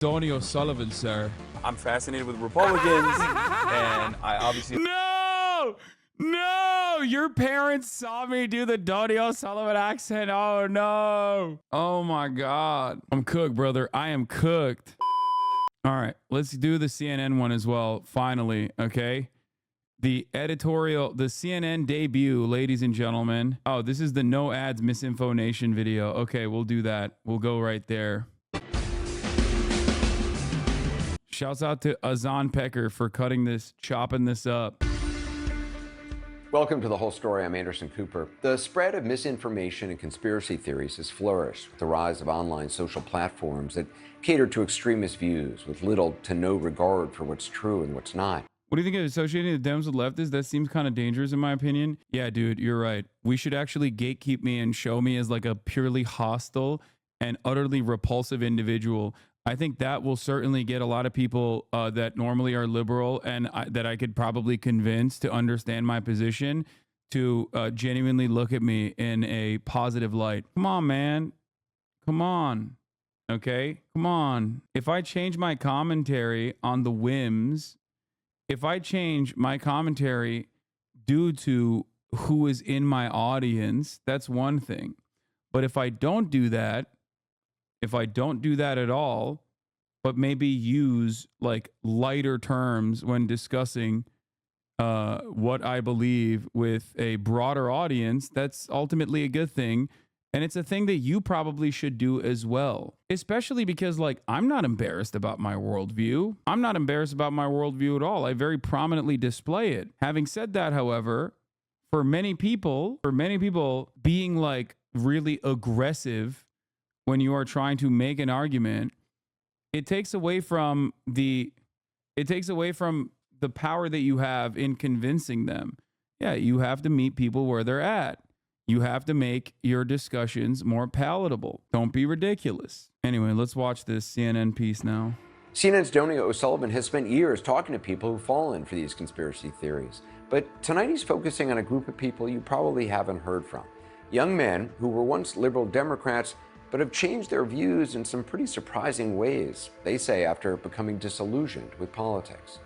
Donie O'Sullivan, sir. I'm fascinated with Republicans, and I obviously... No! No! Your parents saw me do the Donie O'Sullivan accent. Oh, no. Oh, my God. I'm cooked, brother. I am cooked. All right. Let's do the CNN one as well, finally, okay? The editorial, the CNN debut, ladies and gentlemen. Oh, this is the no ads Misinfonation video. Okay, we'll do that. We'll go right there. Shouts out to Hasan Piker for cutting this, chopping this up. Welcome to The Whole Story. I'm Anderson Cooper. The spread of misinformation and conspiracy theories has flourished with the rise of online social platforms that cater to extremist views with little to no regard for what's true and what's not. What do you think of associating the Dems with leftists? That seems kind of dangerous in my opinion. Yeah, dude, you're right. We should actually gatekeep me and show me as like a purely hostile and utterly repulsive individual. I think that will certainly get a lot of people that normally are liberal and that I could probably convince to understand my position to genuinely look at me in a positive light. Come on, man. Come on. Okay? Come on. If I change my commentary on the whims, if I change my commentary due to who is in my audience, that's one thing. But if I don't do that, at all, but maybe use like lighter terms when discussing what I believe with a broader audience, that's ultimately a good thing. And it's a thing that you probably should do as well, especially because like I'm not embarrassed about my worldview. I'm not embarrassed about my worldview at all. I very prominently display it. Having said that, however, for many people being like really aggressive when you are trying to make an argument, it takes away from the power that you have in convincing them. Yeah, you have to meet people where they're at. You have to make your discussions more palatable. Don't be ridiculous. Anyway, let's watch this CNN piece now. CNN's Donie O'Sullivan has spent years talking to people who've fallen for these conspiracy theories. But tonight he's focusing on a group of people you probably haven't heard from. Young men who were once liberal Democrats but have changed their views in some pretty surprising ways, they say, after becoming disillusioned with politics.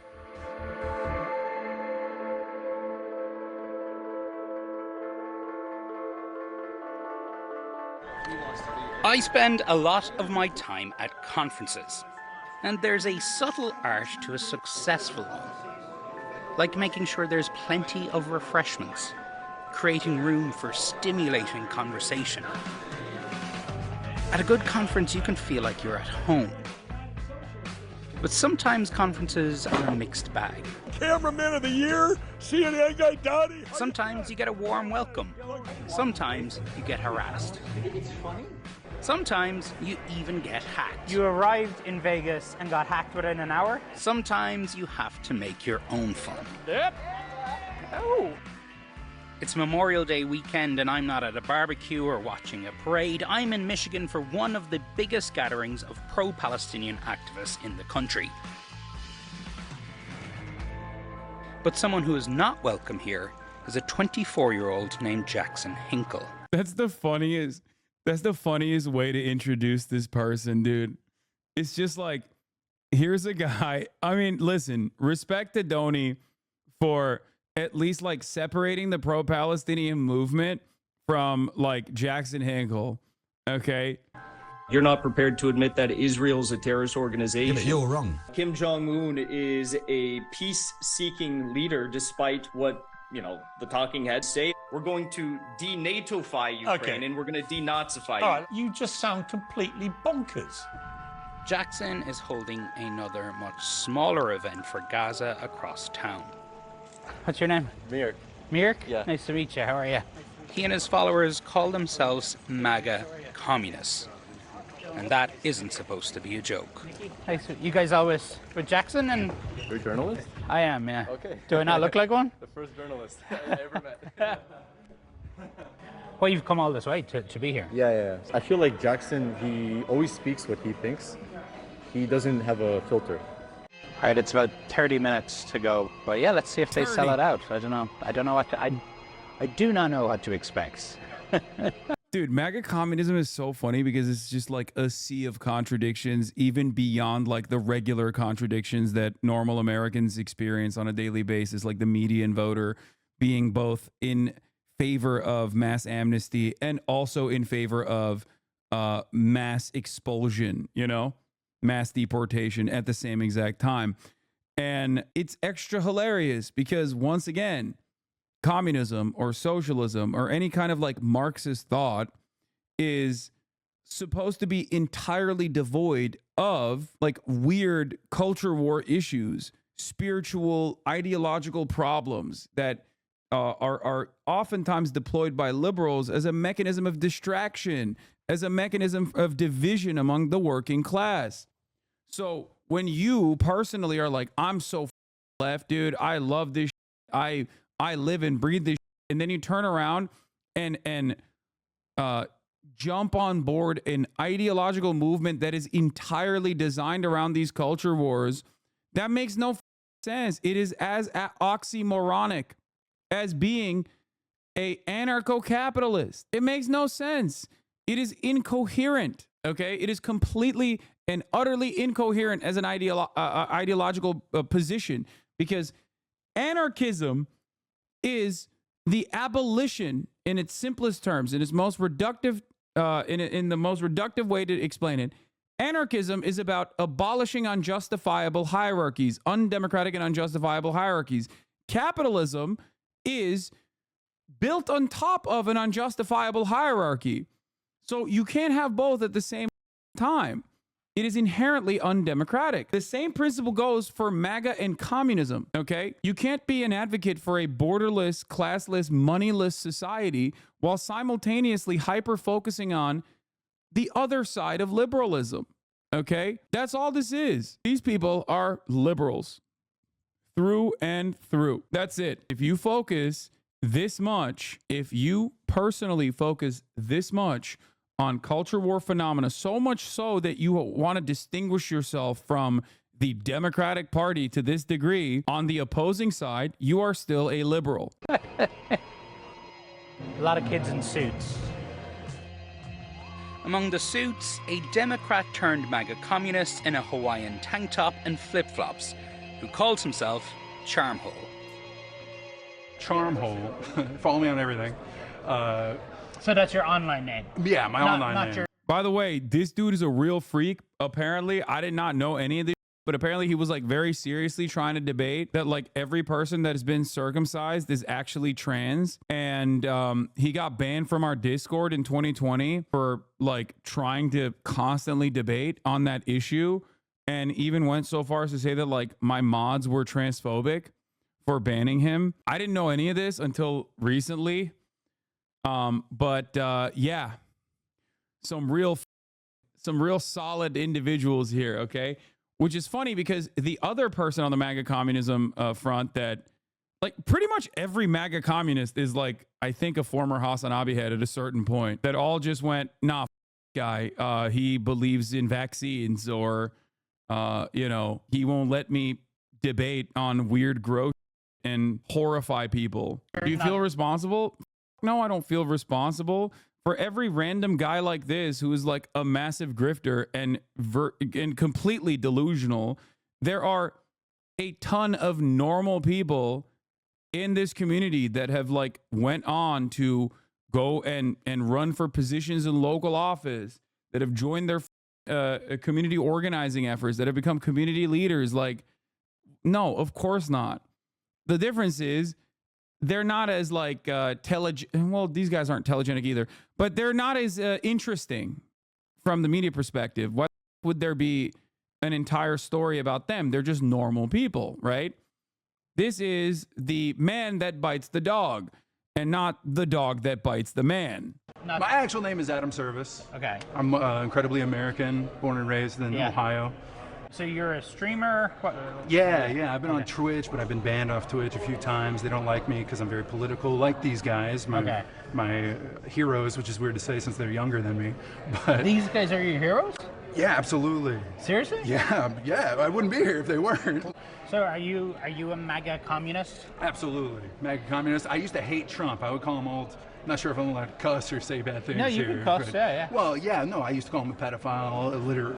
I spend a lot of my time at conferences, and there's a subtle art to a successful one, like making sure there's plenty of refreshments, creating room for stimulating conversation. At a good conference, you can feel like you're at home. But sometimes conferences are a mixed bag. Cameraman of the year, CNN guy Donie. Sometimes you get a warm welcome. Sometimes you get harassed. Sometimes you even get hacked. You arrived in Vegas and got hacked within an hour? Sometimes you have to make your own fun. Yep. Oh. It's Memorial Day weekend and I'm not at a barbecue or watching a parade. I'm in Michigan for one of the biggest gatherings of pro-Palestinian activists in the country. But someone who is not welcome here is a 24-year-old named Jackson Hinkle. That's the funniest way to introduce this person, dude. It's just like, here's a guy. I mean, listen, respect to Donie for at least like separating the pro-Palestinian movement from like Jackson Hinkle. Okay. You're not prepared to admit that Israel's a terrorist organization. Yeah, but you're wrong. Kim Jong-un is a peace-seeking leader, despite what, the talking heads say. We're going to de-NATOfy Ukraine, and we're going to de-Nazify you. All right, you just sound completely bonkers. Jackson is holding another much smaller event for Gaza across town. What's your name? Mirk. Mirk? Yeah. Nice to meet you. How are you? He and his followers call themselves MAGA communists. And that isn't supposed to be a joke. Nice. You guys always with Jackson and... You're a journalist? I am, yeah. Okay. Do I not look like one? The first journalist I ever met. Well, you've come all this way to be here. Yeah. I feel like Jackson, he always speaks what he thinks. He doesn't have a filter. All right, it's about 30 minutes to go. But yeah, let's see if they sell it out. I don't know. I do not know what to expect. Dude, MAGA communism is so funny because it's just like a sea of contradictions, even beyond like the regular contradictions that normal Americans experience on a daily basis, like the median voter being both in favor of mass amnesty and also in favor of mass expulsion, you know, mass deportation at the same exact time. And it's extra hilarious because once again, communism or socialism or any kind of like Marxist thought is supposed to be entirely devoid of like weird culture war issues, spiritual, ideological problems that are oftentimes deployed by liberals as a mechanism of distraction, as a mechanism of division among the working class. So when you personally are like, I'm so left, dude, I love this shit. I live and breathe this shit. And then you turn around and jump on board an ideological movement that is entirely designed around these culture wars. That makes no sense. It is as oxymoronic as being a anarcho-capitalist. It makes no sense. It is incoherent. Okay, it is completely and utterly incoherent as an ideological position, because anarchism is the abolition, in its simplest terms, in its most reductive, in the most reductive way to explain it. Anarchism is about abolishing unjustifiable hierarchies, undemocratic and unjustifiable hierarchies. Capitalism is built on top of an unjustifiable hierarchy. So you can't have both at the same time. It is inherently undemocratic. The same principle goes for MAGA and communism, okay? You can't be an advocate for a borderless, classless, moneyless society while simultaneously hyper-focusing on the other side of liberalism, okay? That's all this is. These people are liberals through and through. That's it. If you focus this much, if you personally focus this much on culture war phenomena, so much so that you want to distinguish yourself from the Democratic Party to this degree, on the opposing side, you are still a liberal. A lot of kids in suits. Among the suits, a Democrat turned MAGA communist in a Hawaiian tank top and flip-flops, who calls himself Charmhole. Charmhole. Follow me on everything. So that's your online name? Yeah, my online name. By the way, this dude is a real freak. Apparently, I did not know any of this, but apparently he was like very seriously trying to debate that like every person that has been circumcised is actually trans. And he got banned from our Discord in 2020 for like trying to constantly debate on that issue, and even went so far as to say that like my mods were transphobic for banning him. I didn't know any of this until recently. Yeah, some real solid individuals here. Okay. Which is funny because the other person on the MAGA communism front that like pretty much every MAGA communist is like, I think a former Hasanabi head at a certain point, that all just went, nah, guy, he believes in vaccines, or, you know, he won't let me debate on weird growth and horrify people. Do you feel responsible? No, I don't feel responsible. For every random guy like this who is like a massive grifter and completely delusional, there are a ton of normal people in this community that have like went on to go and run for positions in local office, that have joined their community organizing efforts, that have become community leaders. Like, no, of course not. The difference is, they're not as like well, these guys aren't telegenic either, but they're not as interesting from the media perspective. Why would there be an entire story about them? They're just normal people, right? This is the man that bites the dog, and not the dog that bites the man. My actual name is Adam Service. Okay. I'm incredibly American, born and raised in Ohio. So you're a streamer? What? Yeah. I've been on Twitch, but I've been banned off Twitch a few times. They don't like me because I'm very political, like these guys, my heroes, which is weird to say since they're younger than me. But these guys are your heroes? Yeah, absolutely. Seriously? Yeah. I wouldn't be here if they weren't. So are you a MAGA communist? Absolutely, MAGA communist. I used to hate Trump. I would call him old not sure if I'm allowed to cuss or say bad things No, you here. can cuss, but, yeah. Well, yeah, no, I used to call him a pedophile, illiterate,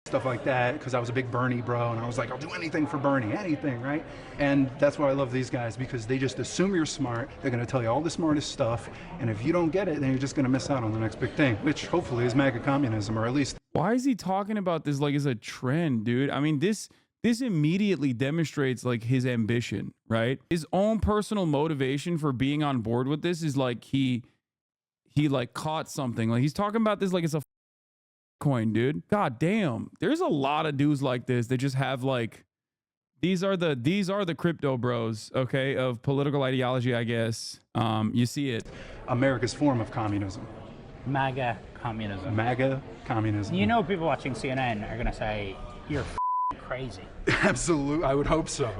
stuff like that, because I was a big Bernie bro, and I was like, I'll do anything for Bernie, anything, right? And that's why I love these guys, because they just assume you're smart. They're going to tell you all the smartest stuff, and if you don't get it, then you're just going to miss out on the next big thing, which hopefully is MAGA communism, or at least... Why is he talking about this like as a trend, dude? I mean, this immediately demonstrates like his ambition, right? His own personal motivation for being on board with this is like he like caught something. Like he's talking about this like it's a coin, dude. God damn. There's a lot of dudes like this that just have like these are the crypto bros, okay, of political ideology, I guess. You see it. America's form of communism. MAGA communism. MAGA communism. You know, people watching CNN are going to say, you're crazy. Absolutely. I would hope so.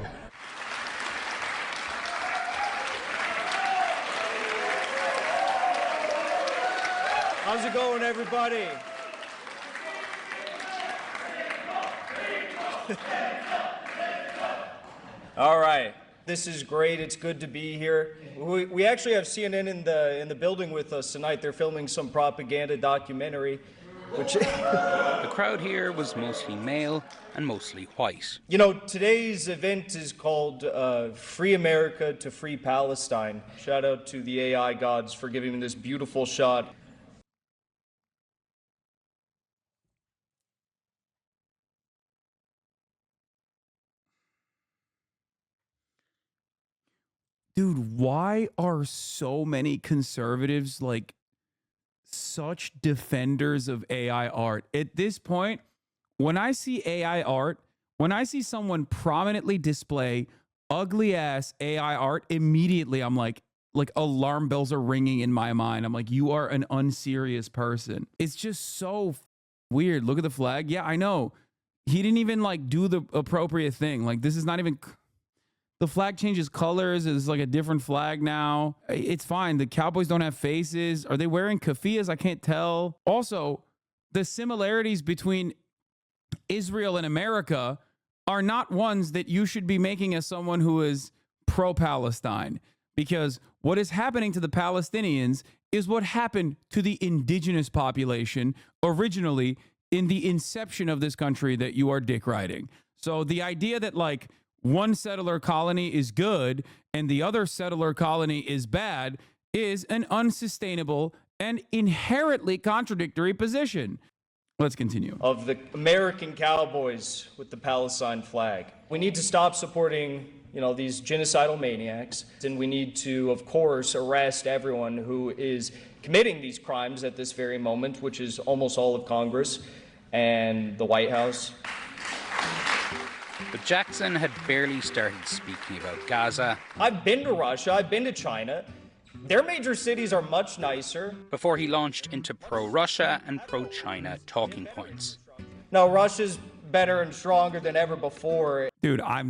How's it going, everybody? All right, this is great. It's good to be here. We actually have CNN in the building with us tonight. They're filming some propaganda documentary, which The crowd here was mostly male and mostly white. you know, today's event is called Free America to Free Palestine. Shout out to the AI gods for giving me this beautiful shot. Dude, why are so many conservatives like such defenders of AI art? At this point, when I see AI art, when I see someone prominently display ugly ass AI art, immediately I'm like alarm bells are ringing in my mind. I'm like, you are an unserious person. It's just so weird. Look at the flag. Yeah, I know. He didn't even like do the appropriate thing. Like this is not even... The flag changes colors. It's like a different flag now. It's fine. The Cowboys don't have faces. Are they wearing keffiyehs? I can't tell. Also, the similarities between Israel and America are not ones that you should be making as someone who is pro-Palestine. Because what is happening to the Palestinians is what happened to the indigenous population originally in the inception of this country that you are dick riding. So the idea that like one settler colony is good and the other settler colony is bad is an unsustainable and inherently contradictory position. Let's continue. Of the American Cowboys with the Palestine flag. We need to stop supporting, you know, these genocidal maniacs, and we need to, of course, arrest everyone who is committing these crimes at this very moment, which is almost all of Congress and the White House. But Jackson had barely started speaking about Gaza. I've been to Russia, I've been to China. Their major cities are much nicer. Before he launched into pro-Russia and pro-China talking points. Now, Russia's better and stronger than ever before. Dude, I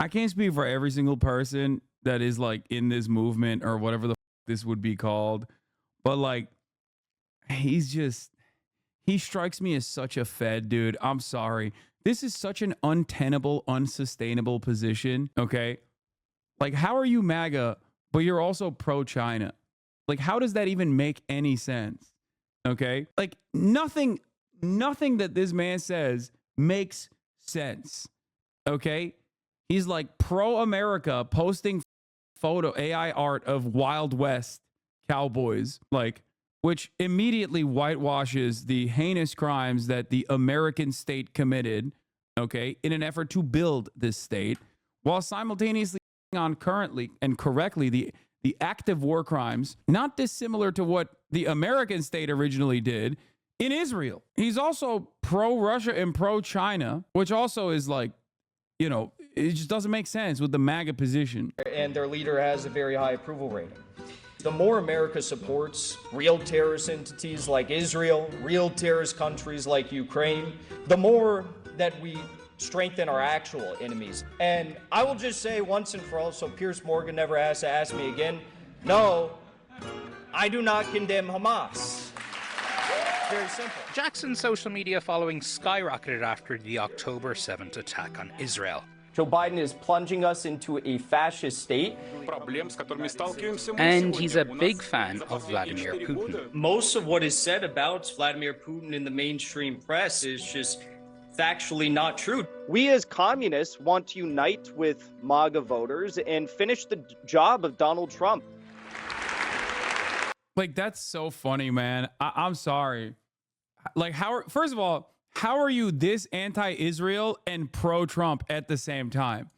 can't speak for every single person that is like in this movement or whatever the this would be called. But like, he strikes me as such a fed, dude. I'm sorry. This is such an untenable, unsustainable position, okay? Like, how are you MAGA, but you're also pro-China? Like, how does that even make any sense, okay? Like, nothing that this man says makes sense, okay? He's like pro-America, posting photo AI art of Wild West cowboys, like, which immediately whitewashes the heinous crimes that the American state committed, okay, in an effort to build this state, while simultaneously on currently and correctly the active war crimes, not dissimilar to what the American state originally did in Israel. He's also pro-Russia and pro-China, which also is like, you know, it just doesn't make sense with the MAGA position. And their leader has a very high approval rating. The more America supports real terrorist entities like Israel, real terrorist countries like Ukraine, the more that we strengthen our actual enemies. And I will just say once and for all, so Piers Morgan never has to ask me again, no, I do not condemn Hamas. Very simple. Jackson's social media following skyrocketed after the October 7th attack on Israel. Joe Biden is plunging us into a fascist state. And he's a big fan of Vladimir Putin. Most of what is said about Vladimir Putin in the mainstream press is just factually not true. We as communists want to unite with MAGA voters and finish the job of Donald Trump. Like, that's so funny, man. I'm sorry. Like, first of all, how are you this anti-Israel and pro-Trump at the same time?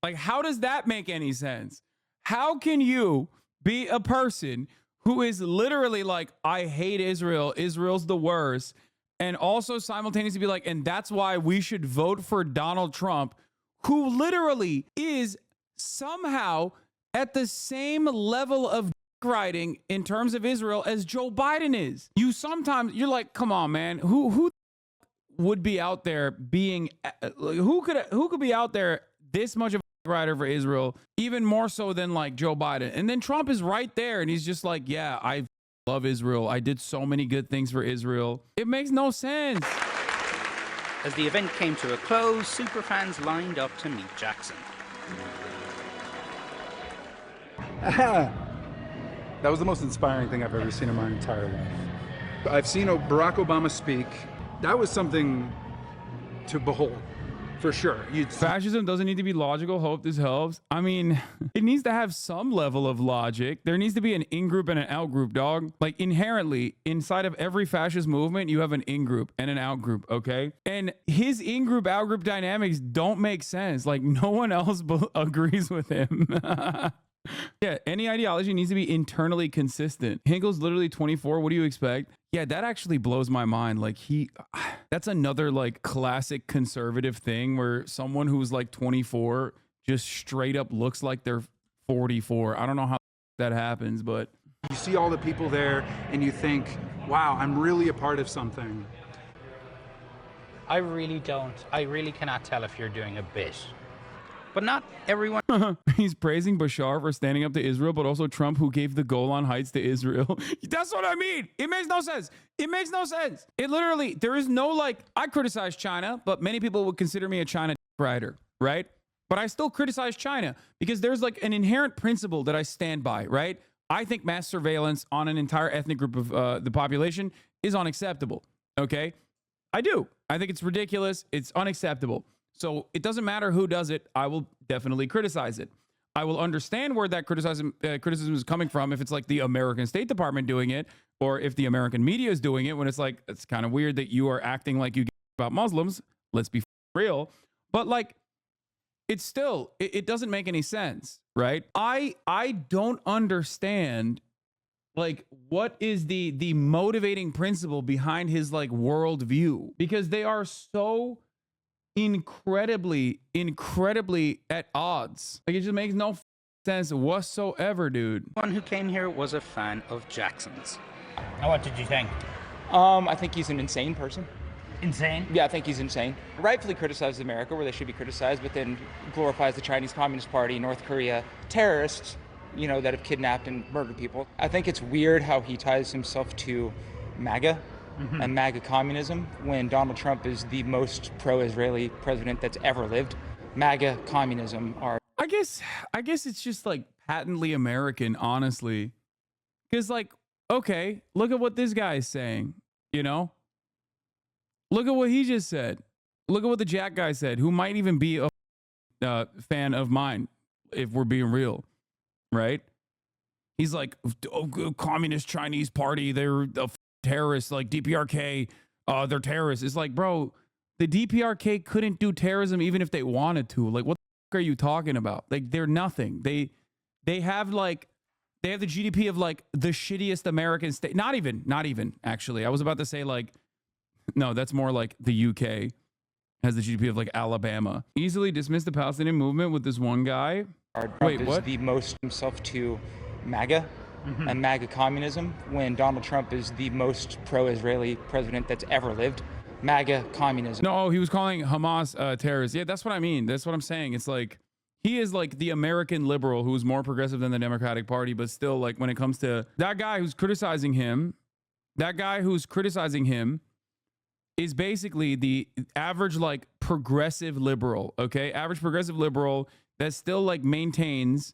Like, how does that make any sense? How can you be a person who is literally like, I hate Israel, Israel's the worst, and also simultaneously be like, and that's why we should vote for Donald Trump, who literally is somehow at the same level of riding in terms of Israel as Joe Biden is? You're like, come on, man, who would be out there being, who could be out there this much of a rider for Israel, even more so than like Joe Biden? And then Trump is right there and he's just like, yeah, I love Israel, I did so many good things for Israel. It makes no sense. As the event came to a close, superfans lined up to meet Jackson. That was the most inspiring thing I've ever seen in my entire life. I've seen Barack Obama speak. That was something to behold, for sure. Fascism doesn't need to be logical. Hope this helps. I mean, it needs to have some level of logic. There needs to be an in-group and an out-group, dog. Like, inherently, inside of every fascist movement, you have an in-group and an out-group, okay? And his in-group, out-group dynamics don't make sense. Like, no one else agrees with him. Yeah, any ideology needs to be internally consistent. Hinkle's literally 24. What do you expect? Yeah, that actually blows my mind. Like, that's another like classic conservative thing where someone who's like 24 just straight up looks like they're 44. I don't know how that happens, but you see all the people there and you think, wow, I'm really a part of something. I really cannot tell if you're doing a bit. But not everyone. He's praising Bashar for standing up to Israel, but also Trump, who gave the Golan Heights to Israel. That's what I mean. It makes no sense. It makes no sense. It literally, there is no like, I criticize China, but many people would consider me a China rider, right? But I still criticize China because there's like an inherent principle that I stand by, right? I think mass surveillance on an entire ethnic group of the population is unacceptable, okay? I do. I think it's ridiculous. It's unacceptable. So it doesn't matter who does it. I will definitely criticize it. I will understand where that criticism is coming from if it's like the American State Department doing it, or if the American media is doing it, when it's like, it's kind of weird that you are acting like you give about Muslims. Let's be real. But like, it's still, it doesn't make any sense, right? I don't understand like what is the motivating principle behind his like worldview, because they are so incredibly at odds. Like, it just makes no sense whatsoever, dude. One who came here was a fan of Jackson's. Now, what did you think? I think he's an insane person. Insane? Yeah, I think he's insane. Rightfully criticizes America where they should be criticized, but then glorifies the Chinese Communist Party, North Korea, terrorists, you know, that have kidnapped and murdered people. I think it's weird how he ties himself to MAGA. And MAGA communism, when Donald Trump is the most pro-Israeli president that's ever lived. MAGA communism are... I guess it's just like patently American, honestly. Because like, okay, look at what this guy is saying, you know? Look at what he just said. Look at what the Jack guy said, who might even be a fan of mine, if we're being real, right? He's like, oh, communist Chinese party, they're a terrorists, like DPRK, they're terrorists. It's like, bro, the DPRK couldn't do terrorism even if they wanted to. Like, what the are you talking about? Like, they're nothing. They have like, they have the GDP of like the shittiest American state. Not even actually. I was about to say like, no, that's more like the UK has the GDP of like Alabama. Easily dismiss the Palestinian movement with this one guy. Wait, what? The most himself to MAGA. And MAGA communism, when Donald Trump is the most pro-Israeli president that's ever lived. MAGA communism. No, he was calling Hamas terrorists. Yeah, that's what I mean. That's what I'm saying. It's like, he is like the American liberal who's more progressive than the Democratic Party, but still, like, when it comes to that guy who's criticizing him, is basically the average like progressive liberal, okay? Average progressive liberal that still like maintains.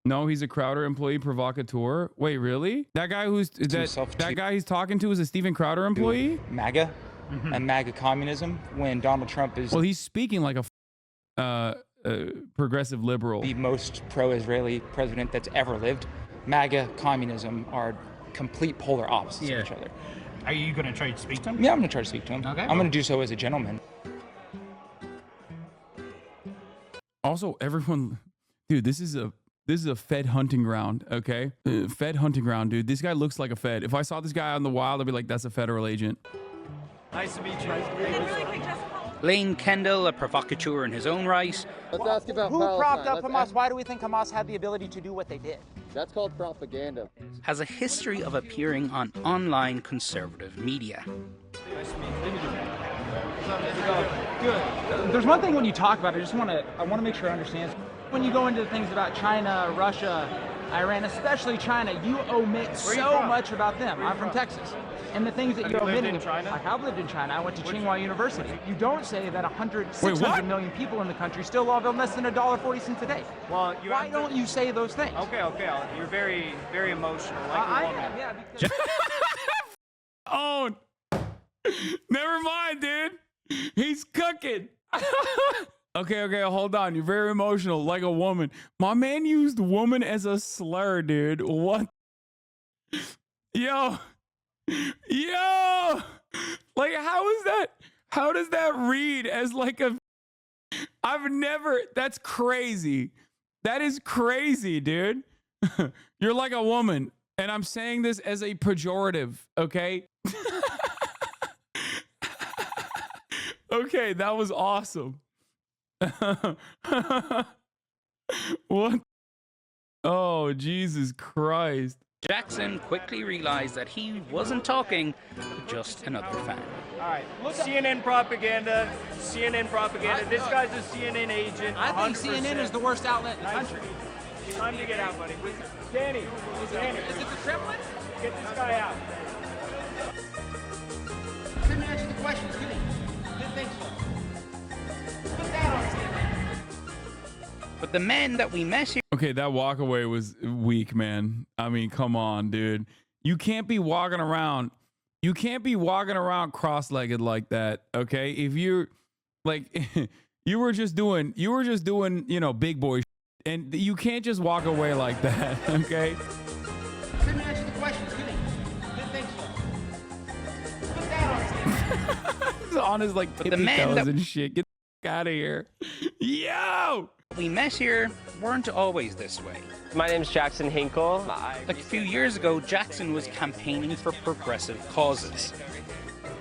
No, he's a Crowder employee, provocateur. Wait, really? That guy who's that guy he's talking to is a Steven Crowder employee? MAGA and MAGA communism when Donald Trump is... Well, he's speaking like a progressive liberal. The most pro-Israeli president that's ever lived. MAGA communism are complete polar opposites of each other. Are you going to try to speak to him? Yeah, I'm going to try to speak to him. Okay. I'm going to do so as a gentleman. Also, everyone, dude, this is a Fed hunting ground, okay? Fed hunting ground, dude. This guy looks like a Fed. If I saw this guy out in the wild, I'd be like, that's a federal agent. Nice to meet you. Lane Kendall, a provocateur in his own right. Let's ask about Who Palestine. propped up Hamas? Why do we think Hamas had the ability to do what they did? That's called propaganda. Has a history of appearing on online conservative media. Good. There's one thing when you talk about it, I want to make sure I understand. When you go into things about China, Russia, Iran, especially China, you omit so much about them. I'm from Texas. And the things that you're omitting, I have lived in China. I went to Tsinghua University. You don't say that 600 million people in the country still live on less than $1.40 a day. Well, why don't you say those things? Okay. You're very, very emotional. I am, yeah. Because... Oh, never mind, dude. He's cooking. Okay, hold on. You're very emotional, like a woman. My man used woman as a slur, dude. What? Yo. Like, how is that? How does that read as like a... That's crazy. That is crazy, dude. You're like a woman. And I'm saying this as a pejorative, okay? Okay, that was awesome. What? Oh, Jesus Christ. Jackson quickly realized that he wasn't talking to just another fan. All right, look, CNN propaganda. This guy's a CNN agent. I think 100%. CNN is the worst outlet in the country. Time to get out, buddy. Danny. Is it the Kremlin? Get this guy out. Couldn't answer the questions, could he? Didn't think so. Put that on CNN. But the men that we met here... Okay, that walk away was weak, man. I mean, come on, dude. You can't be walking around cross-legged like that, okay? If you're like you were just doing, you know, big boy shit, and you can't just walk away like that, okay? Couldn't answer the questions, could he? Didn't think so. Put that on CNN. He's on his like tippy toes and shit. Get the out of here. Yo! We met here weren't always this way. My name's Jackson Hinkle. Like a few years ago, Jackson was campaigning for progressive causes.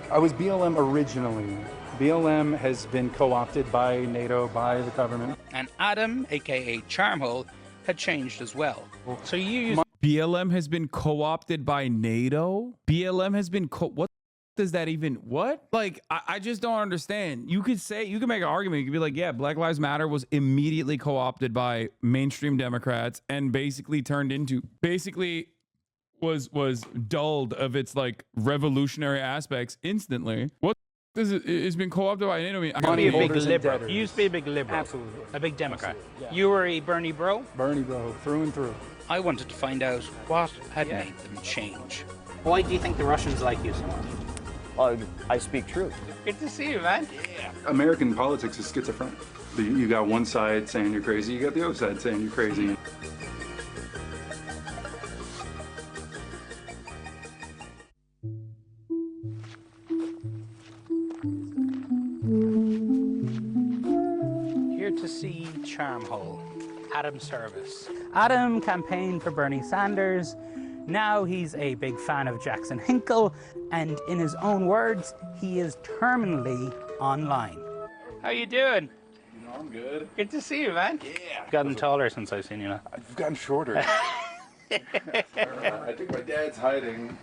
I was BLM originally. BLM has been co-opted by NATO, by the government. And Adam, aka Charmhole, had changed as well. So you use... BLM has been co-opted by NATO? BLM has been what does that even, what? Like, I just don't understand. You could make an argument. You could be like, yeah, Black Lives Matter was immediately co-opted by mainstream Democrats and basically was dulled of its like revolutionary aspects instantly. What does it? It's been co-opted by NATO. You used to be a big liberal. You used to be a big liberal. Absolutely. A big Democrat. Yeah. You were a Bernie bro? Bernie bro, through and through. I wanted to find out what had made them change. Why do you think the Russians like you so much? Well, I speak truth. Good to see you, man. Yeah. American politics is schizophrenic. You got one side saying you're crazy, you got the other side saying you're crazy. Here to see Charmhole, Adam Service. Adam campaigned for Bernie Sanders. Now he's a big fan of Jackson Hinkle, and in his own words, he is terminally online. How you doing? You know, I'm good. Good to see you, man. Yeah. You've gotten taller since I've seen you now. I've gotten shorter. I think my dad's hiding.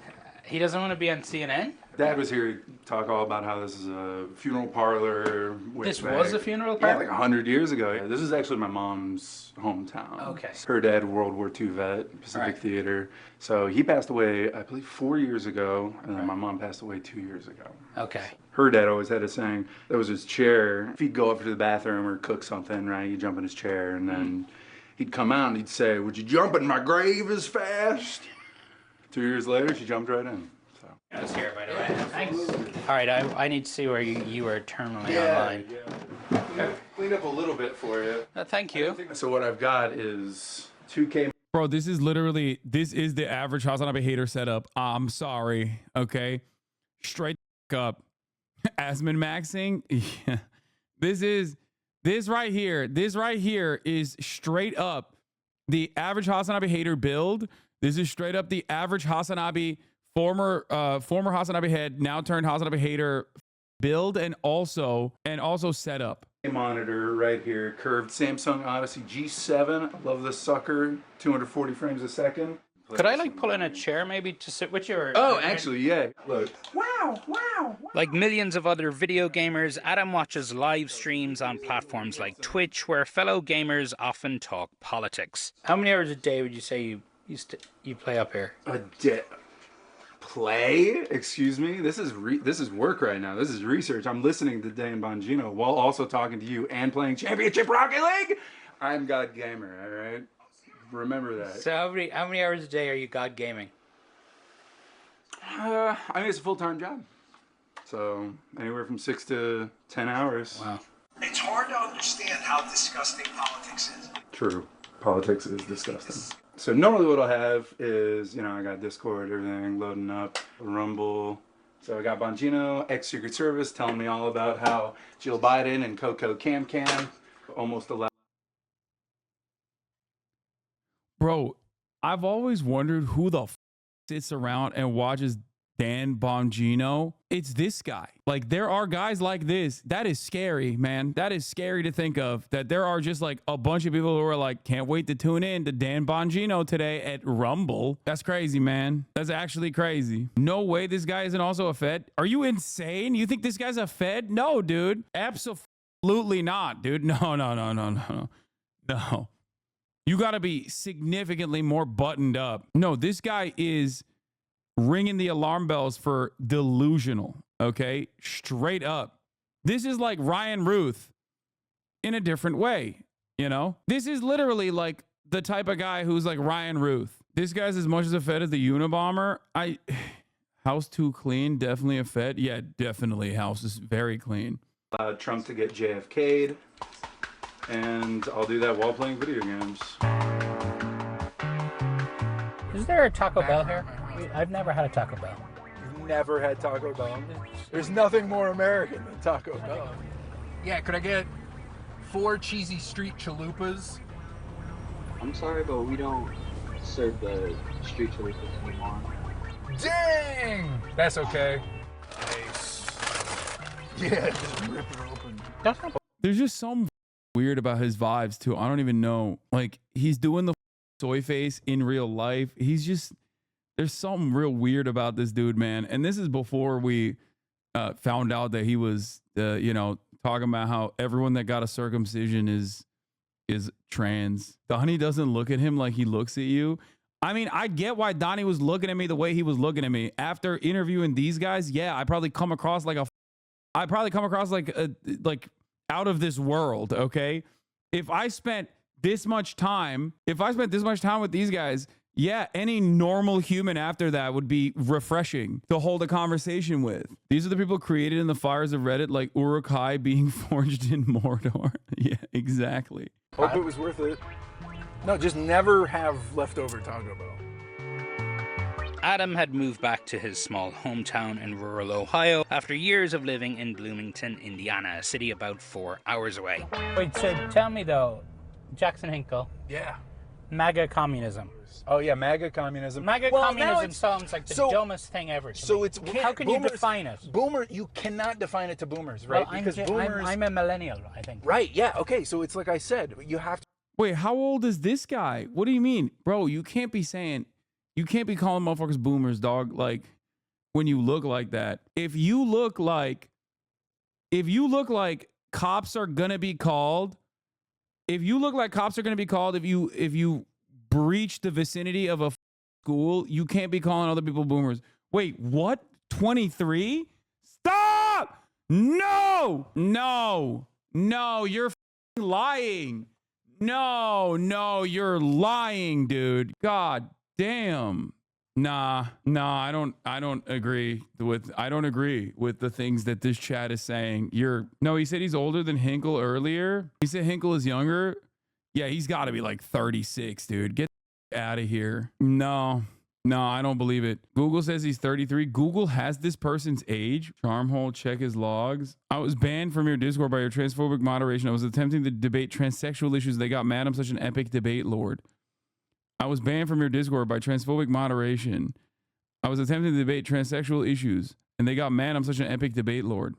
He doesn't want to be on CNN? Dad was here to talk all about how this is a funeral parlor. This was a funeral parlor? Yeah, like 100 years ago. This is actually my mom's hometown. Okay. Her dad, World War II vet, Pacific Theater. So he passed away, I believe, 4 years ago, and then my mom passed away 2 years ago. Okay. Her dad always had a saying, that was his chair. If he'd go up to the bathroom or cook something, right, he'd jump in his chair, and then he'd come out and he'd say, "Would you jump in my grave as fast?" 2 years later, she jumped right in. Just here, by the way. Thanks. All right, I need to see where you were terminally online. Yeah. Cleaned up a little bit for you. Thank you. So what I've got is 2K. Bro, this is the average Hasanabi hater setup. I'm sorry, okay? Straight up. Asmin maxing. Yeah. This right here is straight up the average Hasanabi hater build. This is straight up the average Hasanabi former Hasanabi head, now turned Hasanabi hater build and also setup. Monitor right here, curved Samsung Odyssey G7. Love this sucker. 240 frames a second. Could I like pull in a chair maybe to sit with you? Or, oh, actually, yeah. Look. Wow. Like millions of other video gamers, Adam watches live streams on platforms like Twitch, where fellow gamers often talk politics. How many hours a day would you say you play up here? A day. Play? Excuse me? This is work right now. This is research. I'm listening to Dan Bongino while also talking to you and playing Championship Rocket League. I'm God Gamer, all right? Remember that. So how many hours a day are you God gaming? I mean, it's a full-time job. So anywhere from 6 to 10 hours. Wow. It's hard to understand how disgusting politics is. True. Politics is disgusting. So normally what I'll have is, I got Discord, everything loading up, Rumble. So I got Bongino, ex-Secret Service, telling me all about how Jill Biden and Coco Cam almost allowed. Bro, I've always wondered who the sits around and watches Dan Bongino. It's this guy. Like, there are guys like this. That is scary, man. That is scary to think of, that there are just like a bunch of people who are like, can't wait to tune in to Dan Bongino today at Rumble. That's crazy, man. That's actually crazy. No way this guy isn't also a Fed. Are you insane? You think this guy's a Fed? No, dude. Absolutely not, dude. No. You got to be significantly more buttoned up. No, this guy is ringing the alarm bells for delusional, okay? Straight up. This is like Ryan Ruth in a different way, This is literally like the type of guy who's like Ryan Ruth. This guy's as much as a Fed as the Unabomber. House too clean, definitely a Fed. Yeah, definitely. House is very clean. Trump to get JFK'd, and I'll do that while playing video games. Is there a Taco Bell here? I've never had a Taco Bell. You've never had Taco Bell? There's nothing more American than Taco Bell. Yeah, could I get 4 cheesy street chalupas? I'm sorry, but we don't serve the street chalupas anymore. Dang! That's okay. Nice. Yeah, just rip it open. There's just some weird about his vibes too. I don't even know. Like, he's doing the soy face in real life. He's just, there's something real weird about this dude, man. And this is before we found out that he was, talking about how everyone that got a circumcision is trans. Donie doesn't look at him like he looks at you. I mean, I get why Donie was looking at me the way he was looking at me. After interviewing these guys, yeah, I probably come across like out of this world, okay? If I spent this much time with these guys, yeah, any normal human after that would be refreshing to hold a conversation with. These are the people created in the fires of Reddit, like Uruk-hai being forged in Mordor. Yeah, exactly. Hope it was worth it. No, just never have leftover Taco Bell. Adam had moved back to his small hometown in rural Ohio after years of living in Bloomington, Indiana, a city about 4 hours away. Wait, so tell me though, Jackson Hinkle. Yeah. MAGA communism. Oh yeah, MAGA communism. MAGA communism sounds like the dumbest thing ever. So it's how can you define it? You cannot define it to boomers, right? Well, because boomers. I'm a millennial, I think. Right. Yeah. Okay. So it's like I said, you have to. Wait, how old is this guy? What do you mean, bro? You can't be calling motherfuckers boomers, dog. Like, when you look like that. If you look like cops are gonna be called, if you breach the vicinity of a school, you can't be calling other people boomers. Wait, what? 23? Stop! No, you're lying. No, you're lying, dude. God damn. Nah, I don't agree with the things that this chat is saying. He said he's older than Hinkle earlier. He said Hinkle is younger. Yeah, he's got to be like 36, dude. Get out of here. No, I don't believe it. Google says he's 33. Google has this person's age. Charmhole, check his logs. I was banned from your Discord by your transphobic moderation. I was attempting to debate transsexual issues. They got mad. I'm such an epic debate lord. I was banned from your Discord by transphobic moderation. I was attempting to debate transsexual issues, and they got mad. I'm such an epic debate lord.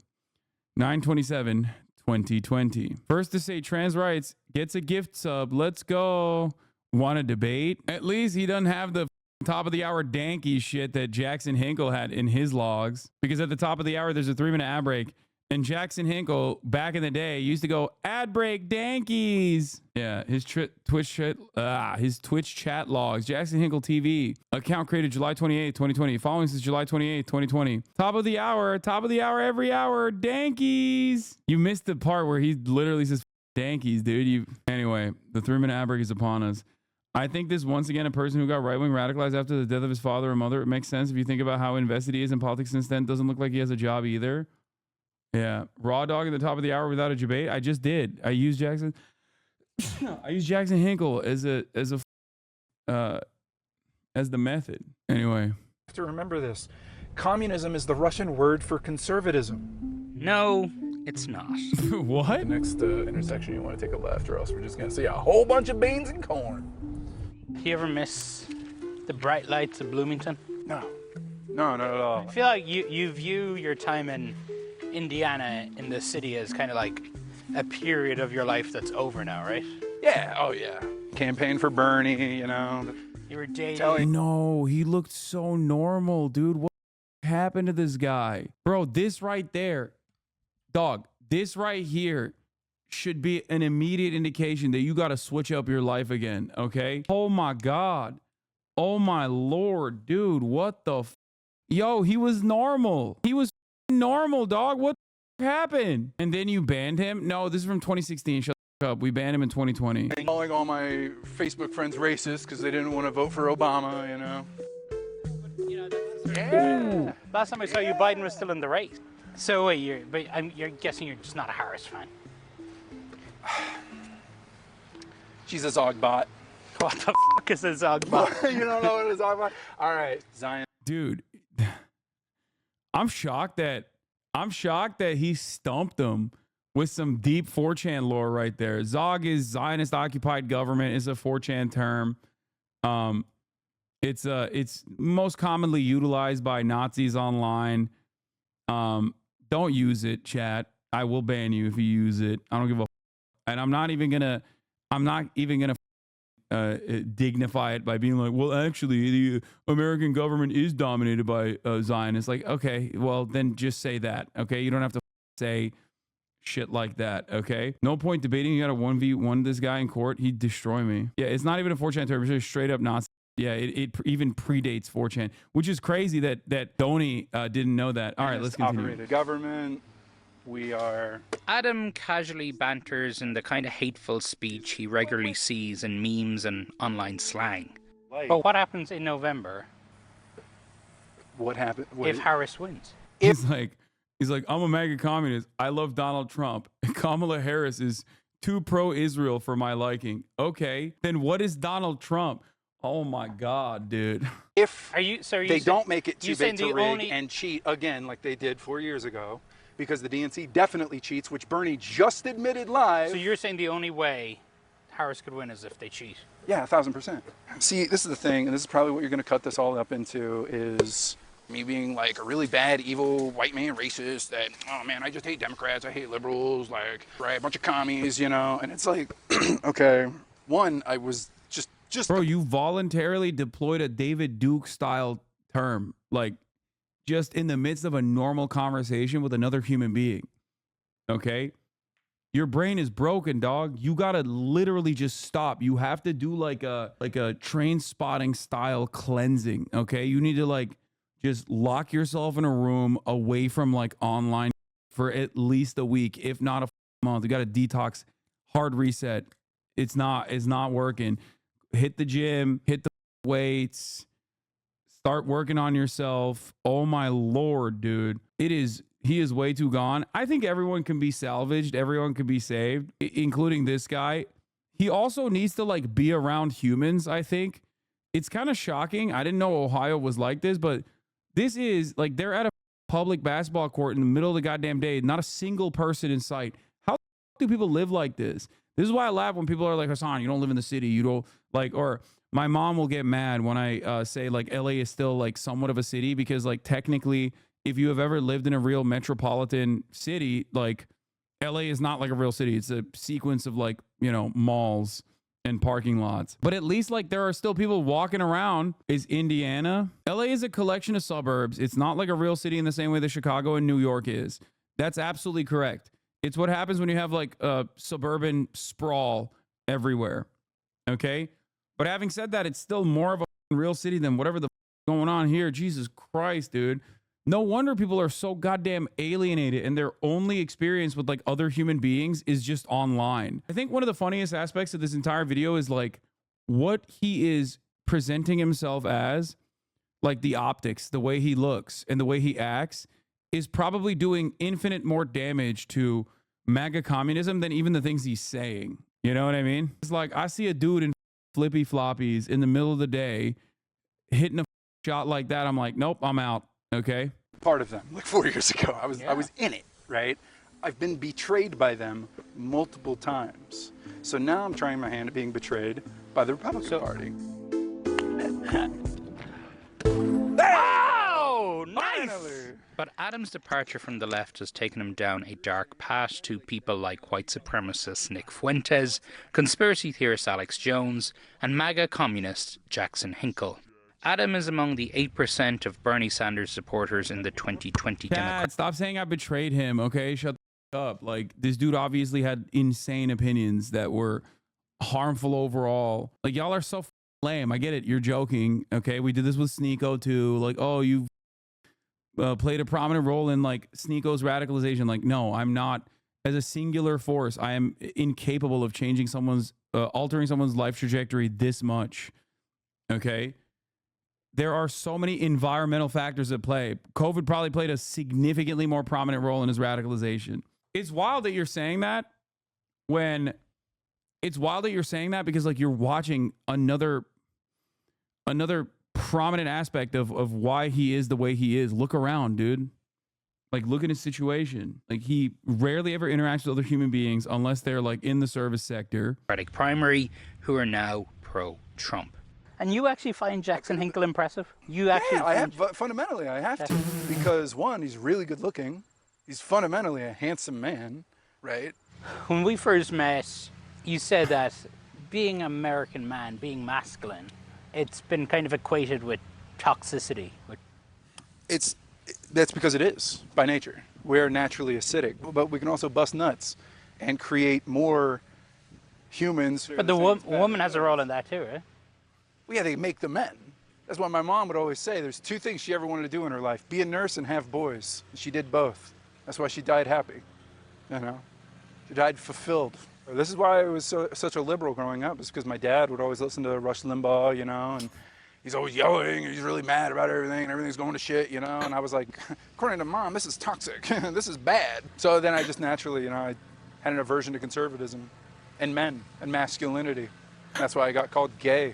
9/27/2020. First to say trans rights gets a gift sub. Let's go. Want to debate? At least he doesn't have the top of the hour danky shit that Jackson Hinkle had in his logs. Because at the top of the hour, there's a 3-minute ad break. And Jackson Hinkle, back in the day, used to go, ad break dankies. Yeah, his Twitch chat logs. Jackson Hinkle TV. Account created July 28, 2020. Following since July 28, 2020. Top of the hour, every hour, dankies. You missed the part where he literally says dankies, dude. Anyway, the 3-minute ad break is upon us. I think this, once again, a person who got right-wing radicalized after the death of his father or mother. It makes sense if you think about how invested he is in politics since then. Doesn't look like he has a job either. Yeah, raw dog at the top of the hour without a debate. I just did. I used Jackson Hinkle as the method. Anyway, have to remember this. Communism is the Russian word for conservatism. No, it's not. What? The next intersection, you want to take a left, or else we're just gonna see a whole bunch of beans and corn. You ever miss the bright lights of Bloomington? No, not at all. I feel like you view your time in Indiana in the city as kind of like a period of your life that's over now, right? Yeah, oh yeah. Campaign for Bernie, you know. You were dating. No, he looked so normal, dude. What happened to this guy? Bro, this right there, dog, this right here should be an immediate indication that you got to switch up your life again, okay? Oh my God. Oh my Lord, dude, what the Yo, he was normal. He was normal, dog. What happened? And then you banned him? No, this is from 2016. Shut up. We banned him in 2020. Calling all my Facebook friends racist because they didn't want to vote for Obama, you know. Yeah. Last time I saw you, Biden was still in the race. So wait, you're guessing you're just not a Harris fan. She's a Zogbot. What the fuck is a Zogbot? You don't know what a Zogbot? All right, Zion. Dude, I'm shocked that he stumped him with some deep 4chan lore right there. Zog is Zionist occupied government, is a 4chan term. It's most commonly utilized by Nazis online. Don't use it, chat. I will ban you if you use it. I don't give a and I'm not even gonna dignify it by being like, well, actually, the American government is dominated by Zionists. Like, okay, well, then just say that. Okay, you don't have to say shit like that. Okay, no point debating. You got to 1v1 this guy in court. He'd destroy me. Yeah, it's not even a 4chan term. It's just straight up Nazi. Yeah, it even predates 4chan, which is crazy that Donie didn't know that. All right, let's continue. Operated government. We are. Adam casually banters in the kind of hateful speech he regularly sees in memes and online slang. But what happens in November? What happened? If Harris wins? He's like, I'm a MAGA communist. I love Donald Trump. Kamala Harris is too pro-Israel for my liking. Okay, then what is Donald Trump? Oh my God, dude. If they don't make it too big to rig and cheat again like they did 4 years ago, because the DNC definitely cheats, which Bernie just admitted live. So you're saying the only way Harris could win is if they cheat? Yeah, 1,000%. See, this is the thing, and this is probably what you're going to cut this all up into, is me being like a really bad, evil, white man racist that, oh man, I just hate Democrats, I hate liberals, like, right, a bunch of commies, you know? And it's like, okay, one, I was just... Bro, you voluntarily deployed a David Duke style term. Like, just in the midst of a normal conversation with another human being. Okay? Your brain is broken, dog. You gotta literally just stop. You have to do like a train spotting style cleansing. Okay? You need to like just lock yourself in a room away from like online for at least a week, if not a month. You gotta detox, hard reset. It's not working. Hit the gym, hit the weights, start working on yourself. Oh my Lord, dude. He is way too gone. I think everyone can be salvaged. Everyone can be saved, including this guy. He also needs to like be around humans, I think. It's kind of shocking. I didn't know Ohio was like this, but this is like they're at a public basketball court in the middle of the goddamn day. Not a single person in sight. How do people live like this? This is why I laugh when people are like, Hasan, you don't live in the city. You don't like, or my mom will get mad when I say like LA is still like somewhat of a city, because like technically, if you have ever lived in a real metropolitan city, like LA is not like a real city. It's a sequence of like, you know, malls and parking lots. But at least like there are still people walking around. Is Indiana? LA is a collection of suburbs. It's not like a real city in the same way that Chicago and New York is. That's absolutely correct. It's what happens when you have like a suburban sprawl everywhere. Okay? But having said that, it's still more of a real city than whatever the going on here. Jesus Christ, dude. No wonder people are so goddamn alienated and their only experience with like other human beings is just online. I think one of the funniest aspects of this entire video is like what he is presenting himself as, like the optics, the way he looks and the way he acts is probably doing infinite more damage to MAGA communism than even the things he's saying. You know what I mean? It's like I see a dude in flippy floppies in the middle of the day hitting a shot like that. I'm like, nope, I'm out. Okay. Part of them, like 4 years ago, I was in it, right? I've been betrayed by them multiple times. So now I'm trying my hand at being betrayed by the Republican Party. Oh, nice! But Adam's departure from the left has taken him down a dark path to people like white supremacist Nick Fuentes, conspiracy theorist Alex Jones, and MAGA communist Jackson Hinkle. Adam is among the 8% of Bernie Sanders supporters in the 2020 Democratic. Stop saying I betrayed him, okay? Shut the up. Like, this dude obviously had insane opinions that were harmful overall. Like, y'all are so lame. I get it. You're joking, okay? We did this with Sneeko, too. Like, oh, you played a prominent role in, like, Sneeko's radicalization. Like, no, I'm not. As a singular force, I am incapable of changing someone's, altering someone's life trajectory this much, okay? There are so many environmental factors at play. COVID probably played a significantly more prominent role in his radicalization. It's wild that you're saying that because like you're watching another prominent aspect of why he is the way he is. Look around, dude. Like, look at his situation. Like, he rarely ever interacts with other human beings unless they're like in the service sector. Primary, who are now pro-Trump. And you actually find Jackson Hinkle impressive? You actually? Yeah, fundamentally, I have to. Because one, he's really good looking. He's fundamentally a handsome man, right? When we first met, you said that being an American man, being masculine, it's been kind of equated with toxicity. That's because it is, by nature. We're naturally acidic, but we can also bust nuts and create more humans. But the woman has a role in that too, right? Well, yeah, they make the men. That's what my mom would always say. There's two things she ever wanted to do in her life: be a nurse and have boys. She did both. That's why she died happy. You know, she died fulfilled. This is why I was such a liberal growing up. Is because my dad would always listen to Rush Limbaugh, you know, and he's always yelling, and he's really mad about everything, and everything's going to shit, you know. And I was like, according to Mom, this is toxic. This is bad. So then I just naturally, you know, I had an aversion to conservatism and men and masculinity. That's why I got called gay.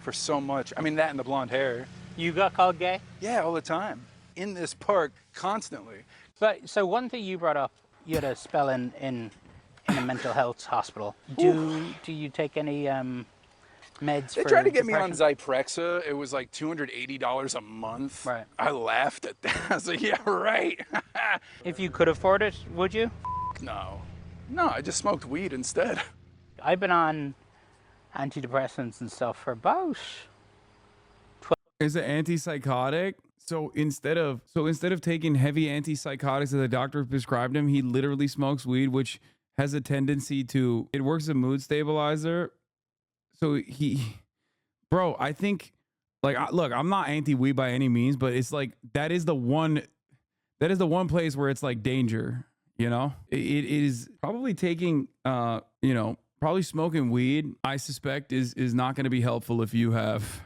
For so much. I mean, that and the blonde hair. You got called gay? Yeah, all the time. In this park, constantly. But so one thing you brought up, you had a spell in a mental health hospital. Do you take any meds? They tried to get me on Zyprexa. It was like $280 a month. Right. I laughed at that. I was like, yeah, right. If you could afford it, would you? No. No, I just smoked weed instead. I've been on antidepressants and stuff for about 12. Is it antipsychotic? So instead of taking heavy antipsychotics that the doctor prescribed him, he literally smokes weed, which has a tendency to, it works as a mood stabilizer. So bro, I think, like, look, I'm not anti-weed by any means, but it's like, that is the one place where it's like danger, you know? It is probably taking, probably smoking weed, I suspect is not going to be helpful if you have,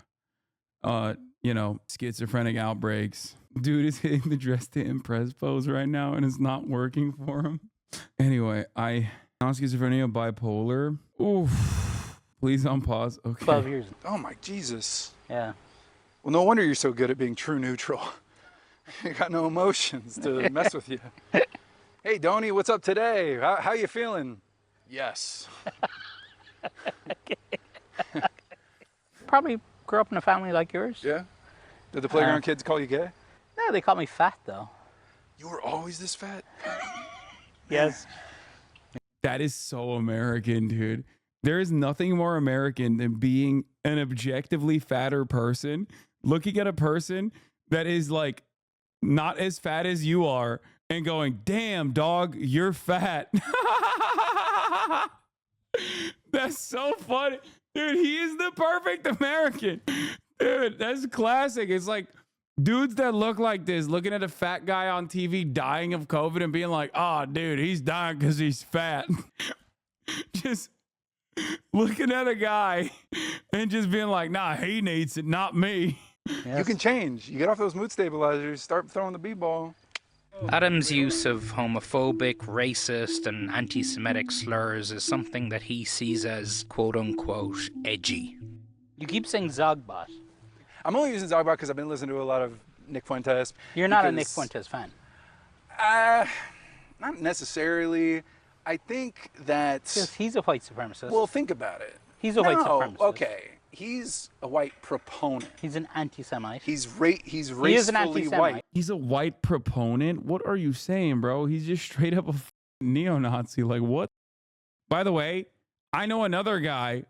schizophrenic outbreaks. Dude is hitting the dress to impress pose right now and it's not working for him. Anyway, schizophrenia, bipolar. Oof. Please unpause. Okay. 12 years. Oh my Jesus. Yeah. Well, no wonder you're so good at being true neutral. You got no emotions to mess with you. Hey, Donie, what's up today? How you feeling? Yes. Probably grew up in a family like yours. Yeah? Did the playground kids call you gay? No, they call me fat, though. You were always this fat? Yes. That is so American, dude. There is nothing more American than being an objectively fatter person, looking at a person that is like not as fat as you are and going, damn, dog, you're fat. That's so funny. Dude, he is the perfect American. Dude, that's classic. It's like dudes that look like this, looking at a fat guy on TV dying of COVID and being like, oh, dude, he's dying because he's fat. Just looking at a guy and just being like, nah, he needs it, not me. Yes. You can change. You get off those mood stabilizers, start throwing the b-ball. Adam's use of homophobic, racist, and anti-Semitic slurs is something that he sees as quote-unquote edgy. You keep saying Zogbot. I'm only using Zogbot because I've been listening to a lot of Nick Fuentes. You're not a Nick Fuentes fan? Not necessarily. I think that... Because he's a white supremacist. Well, think about it. He's a white supremacist. Okay. He's a white proponent. He's an anti-Semite. He's racefully white. He's a white proponent? What are you saying, bro? He's just straight up a neo-Nazi. Like, what? By the way, I know another guy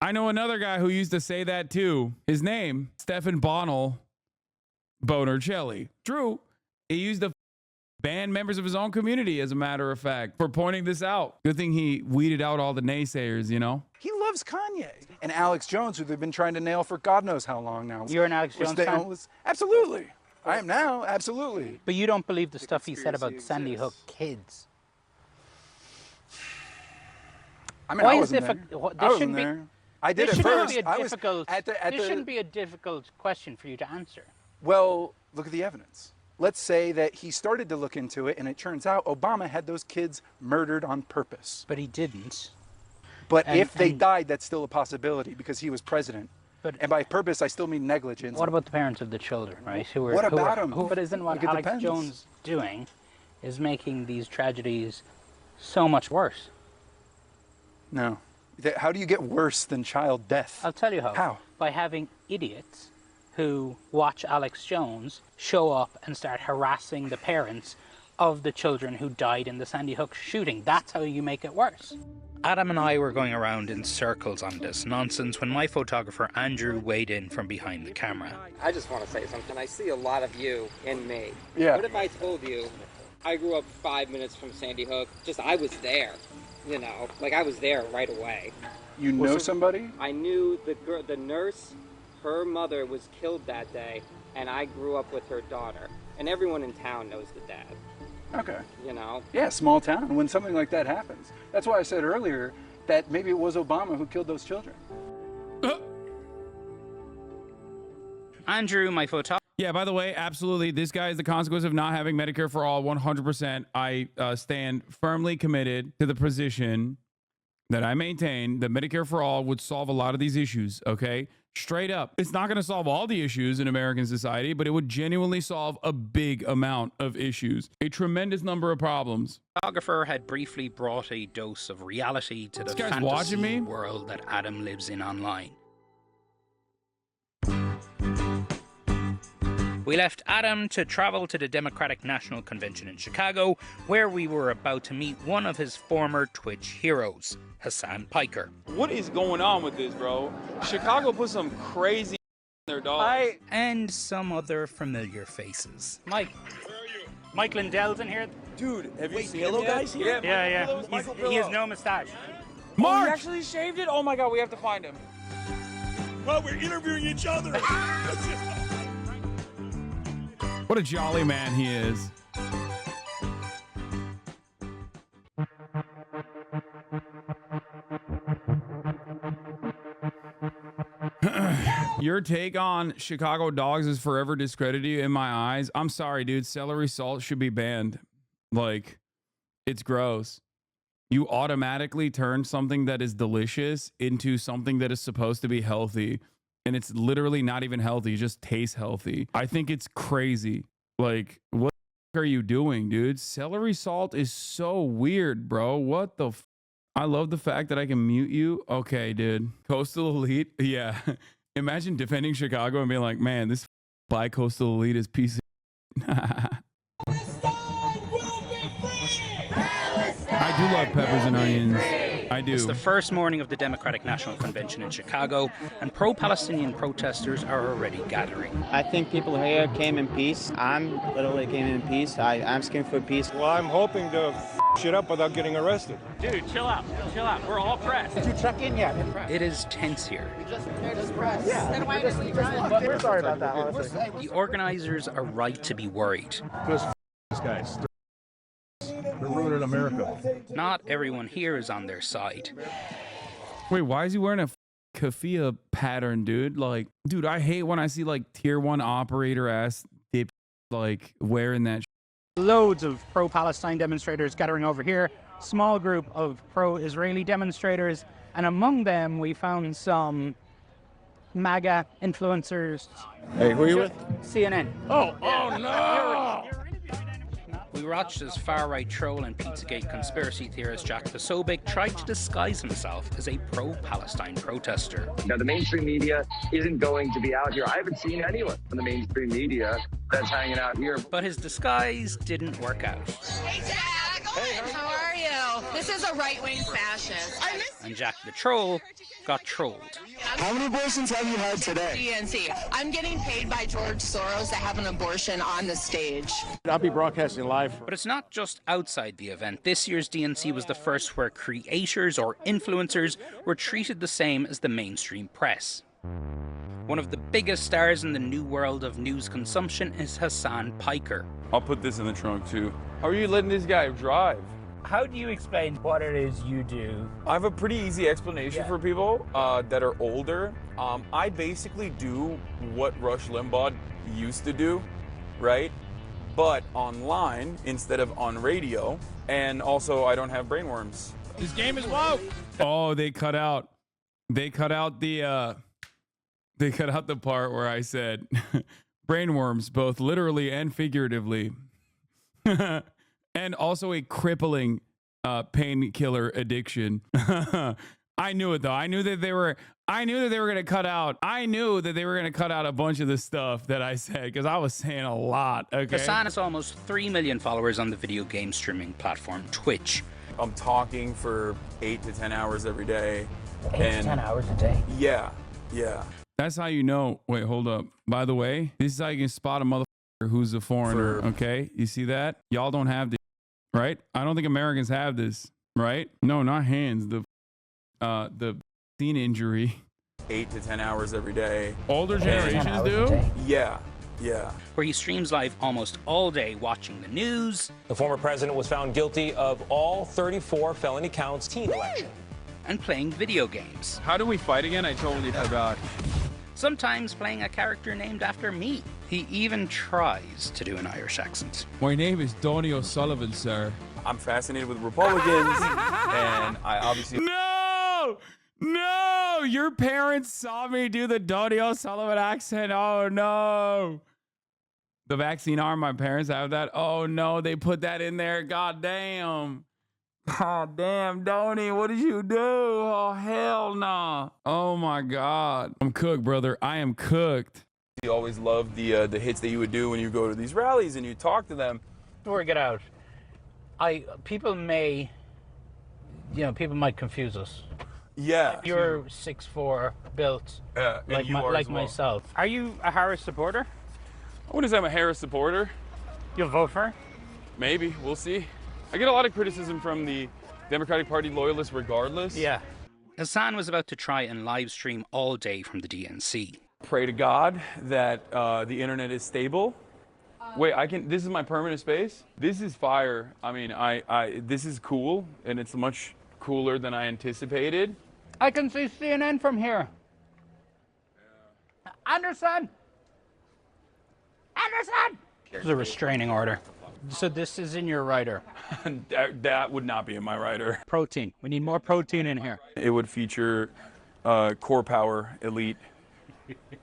who used to say that too. His name, Stefan Bonnell Bonercelli. True. He used to ban members of his own community, as a matter of fact, for pointing this out. Good thing he weeded out all the naysayers, you know? He loves Kanye. And Alex Jones, who they've been trying to nail for God knows how long now. You're an Alex Jones fan? Absolutely. I am now, absolutely. But you don't believe the stuff he said about Sandy Hook kids? I mean, I wasn't there. I did it first. This shouldn't be a difficult question for you to answer. Well, look at the evidence. Let's say that he started to look into it, and it turns out Obama had those kids murdered on purpose. But he didn't. But if they died, that's still a possibility because he was president. And by purpose, I still mean negligence. What about the parents of the children, right? What about them? But isn't what Alex Jones doing is making these tragedies so much worse? No. How do you get worse than child death? I'll tell you how. How? By having idiots who watch Alex Jones show up and start harassing the parents of the children who died in the Sandy Hook shooting. That's how you make it worse. Adam and I were going around in circles on this nonsense when my photographer Andrew weighed in from behind the camera. I just want to say something. I see a lot of you in me. Yeah. What if I told you I grew up 5 minutes from Sandy Hook? I was there, you know, like I was there right away. You know somebody? I knew the nurse. Her mother was killed that day, and I grew up with her daughter. And everyone in town knows the dad. Okay. You know? Yeah, small town, when something like that happens. That's why I said earlier that maybe it was Obama who killed those children. Andrew, my photographer. Yeah, by the way, absolutely. This guy is the consequence of not having Medicare for all, 100%. I stand firmly committed to the position that I maintain that Medicare for all would solve a lot of these issues, okay? Straight up. It's not going to solve all the issues in American society, but it would genuinely solve a big amount of issues, a tremendous number of problems. The photographer had briefly brought a dose of reality to the fantasy world that Adam lives in online. We left Adam to travel to the Democratic National Convention in Chicago, where we were about to meet one of his former Twitch heroes, Hasan Piker. What is going on with this, bro? Chicago put some crazy their dogs. And some other familiar faces. Mike Lindell's in here. Dude, have you seen Pillow him yet? guy's here? Yeah. He has no mustache. Mark! He actually shaved it? Oh my god, we have to find him. Well, we're interviewing each other. What a jolly man he is. Your take on Chicago dogs is forever discredited you in my eyes. I'm sorry, dude. Celery salt should be banned. Like, it's gross. You automatically turn something that is delicious into something that is supposed to be healthy. And it's literally not even healthy. It just tastes healthy. I think it's crazy. Like, what are you doing, dude? Celery salt is so weird, bro. What the I love the fact that I can mute you. Okay, dude. Coastal elite. Yeah. Imagine defending Chicago and being like, man, this bi-coastal elite is piece of I do love peppers and onions. I do. It's the first morning of the Democratic National Convention in Chicago, and pro-Palestinian protesters are already gathering. I think people here came in peace. I'm literally came in peace. I'm asking for peace. Well, I'm hoping to shit up without getting arrested. Dude, chill out. Chill out. We're all pressed. Did you check in yet? It is tense here. We just prepared as press. Yeah. Then why just we're sorry about that, honestly. The organizers are right to be worried. Because these guys. They're ruining America. Not everyone here is on their side. Wait, why is he wearing a keffiyeh pattern, dude? Like, dude, I hate when I see like tier 1 operator ass dip like wearing that. Loads of pro-Palestine demonstrators gathering over here. Small group of pro-Israeli demonstrators. And among them, we found some MAGA influencers. Hey, who are you with? CNN. Oh no! We watched as far-right troll and Pizzagate conspiracy theorist Jack Posobiec tried to disguise himself as a pro-Palestine protester. Now, the mainstream media isn't going to be out here. I haven't seen anyone from the mainstream media that's hanging out here. But his disguise didn't work out. Hey, Jack! How are you? This is a right-wing fascist. And Jack the troll got trolled. How many abortions have you had today? DNC. I'm getting paid by George Soros to have an abortion on the stage. I'll be broadcasting live. But it's not just outside the event. This year's DNC was the first where creators or influencers were treated the same as the mainstream press. One of the biggest stars in the new world of news consumption is Hasan Piker. I'll put this in the trunk too. How are you letting this guy drive? How do you explain what it is you do? I have a pretty easy explanation for people that are older. I basically do what Rush Limbaugh used to do, right? But online instead of on radio. And also, I don't have brainworms. This game is woke. Oh, they cut out the part where I said brainworms, both literally and figuratively. And also a crippling painkiller addiction. I knew it though. I knew that they were going to cut out. I knew that they were going to cut out a bunch of the stuff that I said because I was saying a lot. Okay. Hasan has almost 3 million followers on the video game streaming platform Twitch. I'm talking for 8 to 10 hours every day. 8 to 10 hours a day? Yeah. That's how you know. Wait, hold up. By the way, this is how you can spot a motherfucker who's a foreigner. Okay, you see that? Y'all don't have this, right? I don't think Americans have this, right? No, not hands. The scene injury. 8 to 10 hours every day. Older generations do? Yeah. Where he streams live almost all day watching the news. The former president was found guilty of all 34 felony counts teen election. And playing video games. How do we fight again? I totally forgot. Sometimes playing a character named after me. He even tries to do an Irish accent. My name is Donie O'Sullivan, sir. I'm fascinated with Republicans, and I obviously... No! Your parents saw me do the Donie O'Sullivan accent. Oh, no. The vaccine arm, my parents have that. Oh, no, they put that in there. God damn. Oh, damn, Donie, what did you do? Oh, hell no. Nah. Oh, my God. I'm cooked, brother. I am cooked. You always loved the hits that you would do when you go to these rallies and you talk to them. Before we get out, people might confuse us. Yeah. You're 6'4", built like you are as well. myself. Are you a Harris supporter? I wouldn't say I'm a Harris supporter. You'll vote for her? Maybe. We'll see. I get a lot of criticism from the Democratic Party loyalists regardless. Yeah. Hasan was about to try and live stream all day from the DNC. Pray to God that the internet is stable. Wait, this is my permanent space? This is fire. I mean, this is cool, and it's much cooler than I anticipated. I can see CNN from here. Anderson! Anderson! There's a restraining order. So this is in your rider. That would not be in my rider. Protein. We need more protein in here. It would feature Core Power Elite,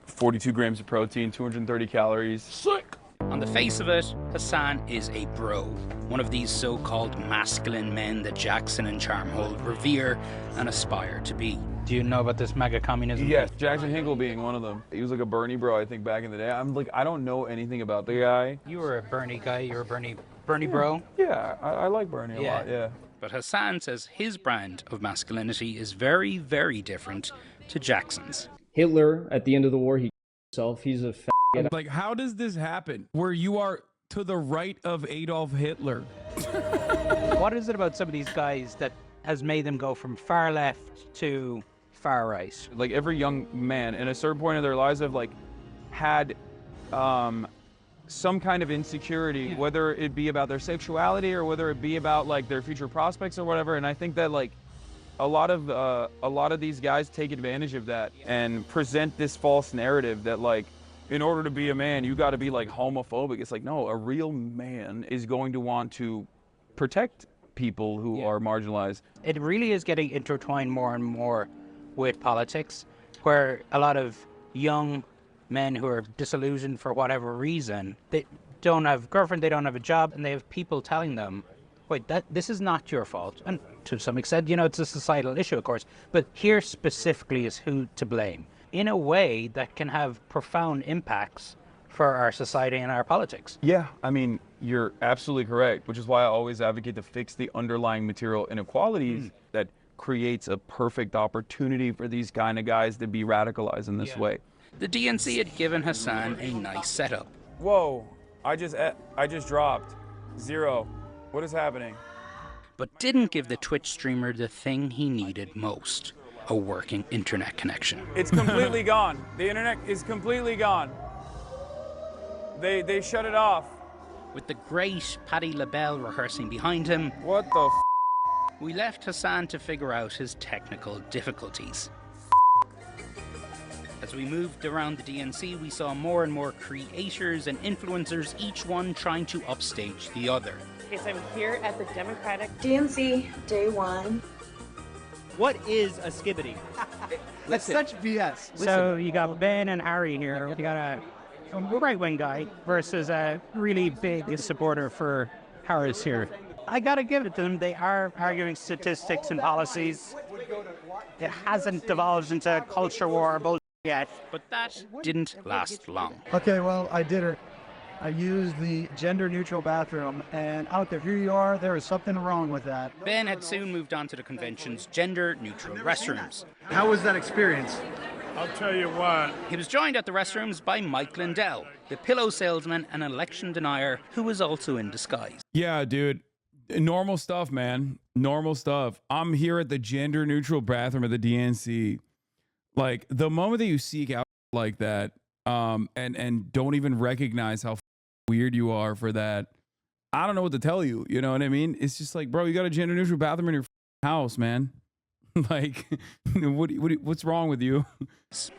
42 grams of protein, 230 calories. Sick! On the face of it, Hasan is a bro, one of these so-called masculine men that Jackson and Charmhold revere and aspire to be. Do you know about this MAGA communism? Yes, Jackson Hinkle being one of them. He was like a Bernie bro, I think, back in the day. I'm like, I don't know anything about the guy. You were a Bernie guy. You were a Bernie bro. Yeah, I like Bernie a lot. Yeah. But Hasan says his brand of masculinity is very, very different to Jackson's. Hitler, at the end of the war, he himself. He's a Like, how does this happen where you are to the right of Adolf Hitler? What is it about some of these guys that has made them go from far left to far right? Like every young man in a certain point of their lives have like had some kind of insecurity, whether it be about their sexuality or whether it be about like their future prospects or whatever. And I think that like a lot of these guys take advantage of that and present this false narrative that like, in order to be a man, you got to be like homophobic. It's like, no, a real man is going to want to protect people who are marginalized. It really is getting intertwined more and more with politics, where a lot of young men who are disillusioned for whatever reason, they don't have a girlfriend, they don't have a job, and they have people telling them, wait, this is not your fault. And to some extent, it's a societal issue, of course, but here specifically is who to blame, in a way that can have profound impacts for our society and our politics. Yeah, I mean, you're absolutely correct, which is why I always advocate to fix the underlying material inequalities that creates a perfect opportunity for these kind of guys to be radicalized in this way. The DNC had given Hasan a nice setup. Whoa, I just dropped 0. What is happening? But didn't give the Twitch streamer the thing he needed most, a working internet connection. It's completely gone. The internet is completely gone. They shut it off. With the great Paddy LaBelle rehearsing behind him, what the we left Hasan to figure out his technical difficulties. As we moved around the DNC, we saw more and more creators and influencers, each one trying to upstage the other. Okay, so I'm here at the Democratic DNC Day 1. What is a skibbity? That's such BS. So you got Ben and Harry here. You got a right-wing guy versus a really big supporter for Harris here. I gotta give it to them. They are arguing statistics and policies. It hasn't devolved into culture war bullshit yet. But that didn't last long. Okay, well, I did it. I used the gender-neutral bathroom, and out there, here you are, there is something wrong with that. Ben had soon moved on to the convention's gender-neutral restrooms. How was that experience? I'll tell you what. He was joined at the restrooms by Mike Lindell, the pillow salesman and election denier who was also in disguise. Yeah, dude. Normal stuff, man. Normal stuff. I'm here at the gender-neutral bathroom at the DNC. Like, the moment that you seek out like that, and don't even recognize how weird you are for that, I don't know what to tell you. You know what I mean? It's just like, bro, you got a gender neutral bathroom in your house, man. Like, what's wrong with you?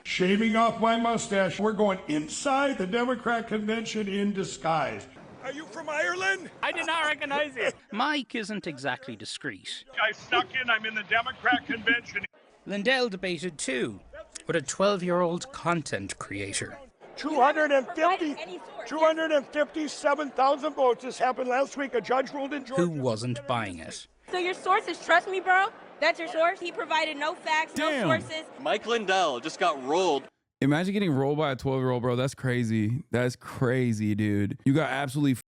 Shaving off my mustache. We're going inside the Democrat convention in disguise. Are you from Ireland? I did not recognize you. Mike isn't exactly discreet. I snuck in. I'm in the Democrat convention. Lindell debated too with a 12-year-old content creator. 257,000 votes. This happened last week. A judge ruled in Georgia. Who wasn't buying it. So your sources trust me, bro? That's your source? He provided no facts, no sources. Mike Lindell just got rolled. Imagine getting rolled by a 12-year-old, bro. That's crazy. That's crazy, dude. You got absolutely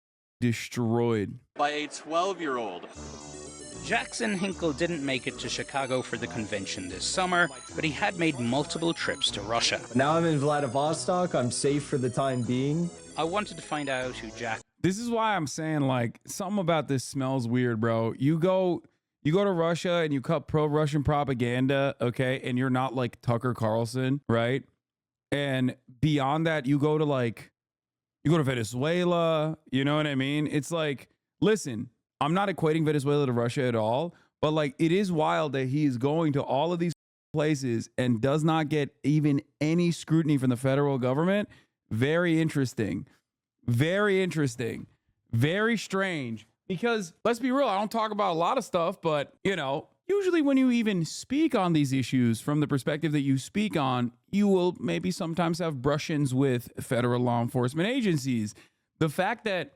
destroyed. By a 12-year-old. Jackson Hinkle didn't make it to Chicago for the convention this summer, but he had made multiple trips to Russia. Now I'm in Vladivostok. I'm safe for the time being. I wanted to find out who Jack... This is why I'm saying, like, something about this smells weird, bro. You go to Russia and you cut pro-Russian propaganda, okay, and you're not like Tucker Carlson, right? And beyond that, you go to Venezuela, you know what I mean? It's like, listen, I'm not equating Venezuela to Russia at all, but like, it is wild that he is going to all of these places and does not get even any scrutiny from the federal government. Very interesting. Very interesting. Very strange. Because let's be real, I don't talk about a lot of stuff, but you know, usually when you even speak on these issues from the perspective that you speak on, you will maybe sometimes have brush-ins with federal law enforcement agencies. The fact that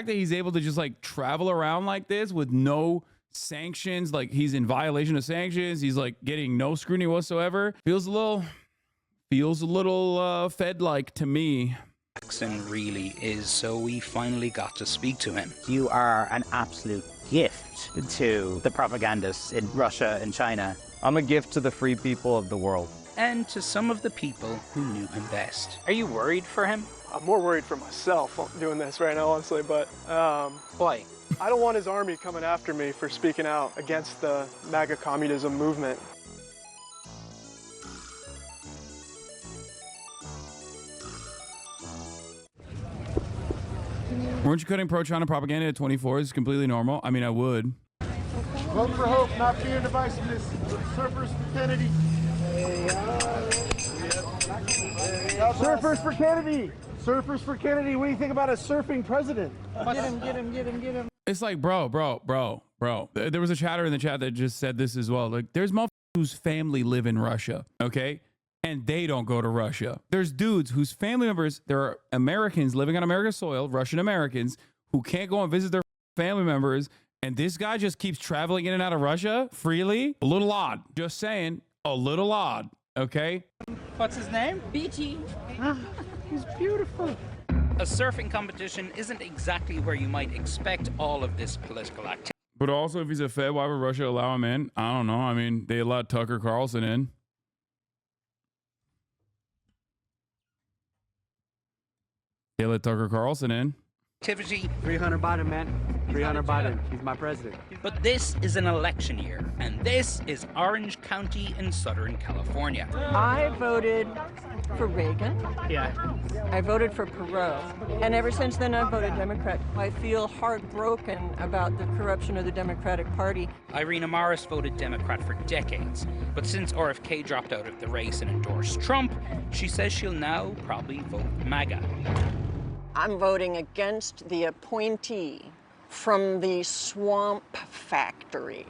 he's able to just like travel around like this with no sanctions, like he's in violation of sanctions, he's like getting no scrutiny whatsoever, feels a little Fed-like to me. Jackson really is, so we finally got to speak to him. You are an absolute gift to the propagandists in Russia and China. I'm a gift to the free people of the world. And to some of the people who knew him best. Are you worried for him? I'm more worried for myself doing this right now, honestly, but why? I don't want his army coming after me for speaking out against the MAGA communism movement. Weren't you cutting pro-China propaganda at 24 is completely normal? I mean, I would. Vote for hope, not fear and divisiveness. Surfers for Kennedy. Surfers for Kennedy. Surfers for Kennedy. What do you think about a surfing president? Get him. It's like, bro. There was a chatter in the chat that just said this as well. Like, there's motherfuckers whose family live in Russia, okay? And they don't go to Russia. There's dudes whose family members, there are Americans living on American soil, Russian Americans, who can't go and visit their family members. And this guy just keeps traveling in and out of Russia freely. A little odd. Just saying, a little odd, okay? What's his name? BG. He's beautiful. A surfing competition isn't exactly where you might expect all of this political activity. But also, if he's a Fed, why would Russia allow him in? I don't know. I mean, they allowed Tucker Carlson in. They let Tucker Carlson in. 300 Biden, man. 300 Biden. He's my president. But this is an election year, and this is Orange County in Southern California. I voted for Reagan. Yeah. I voted for Perot. And ever since then, I've voted Democrat. I feel heartbroken about the corruption of the Democratic Party. Irina Morris voted Democrat for decades, but since RFK dropped out of the race and endorsed Trump, she says she'll now probably vote MAGA. I'm voting against the appointee from the swamp factory.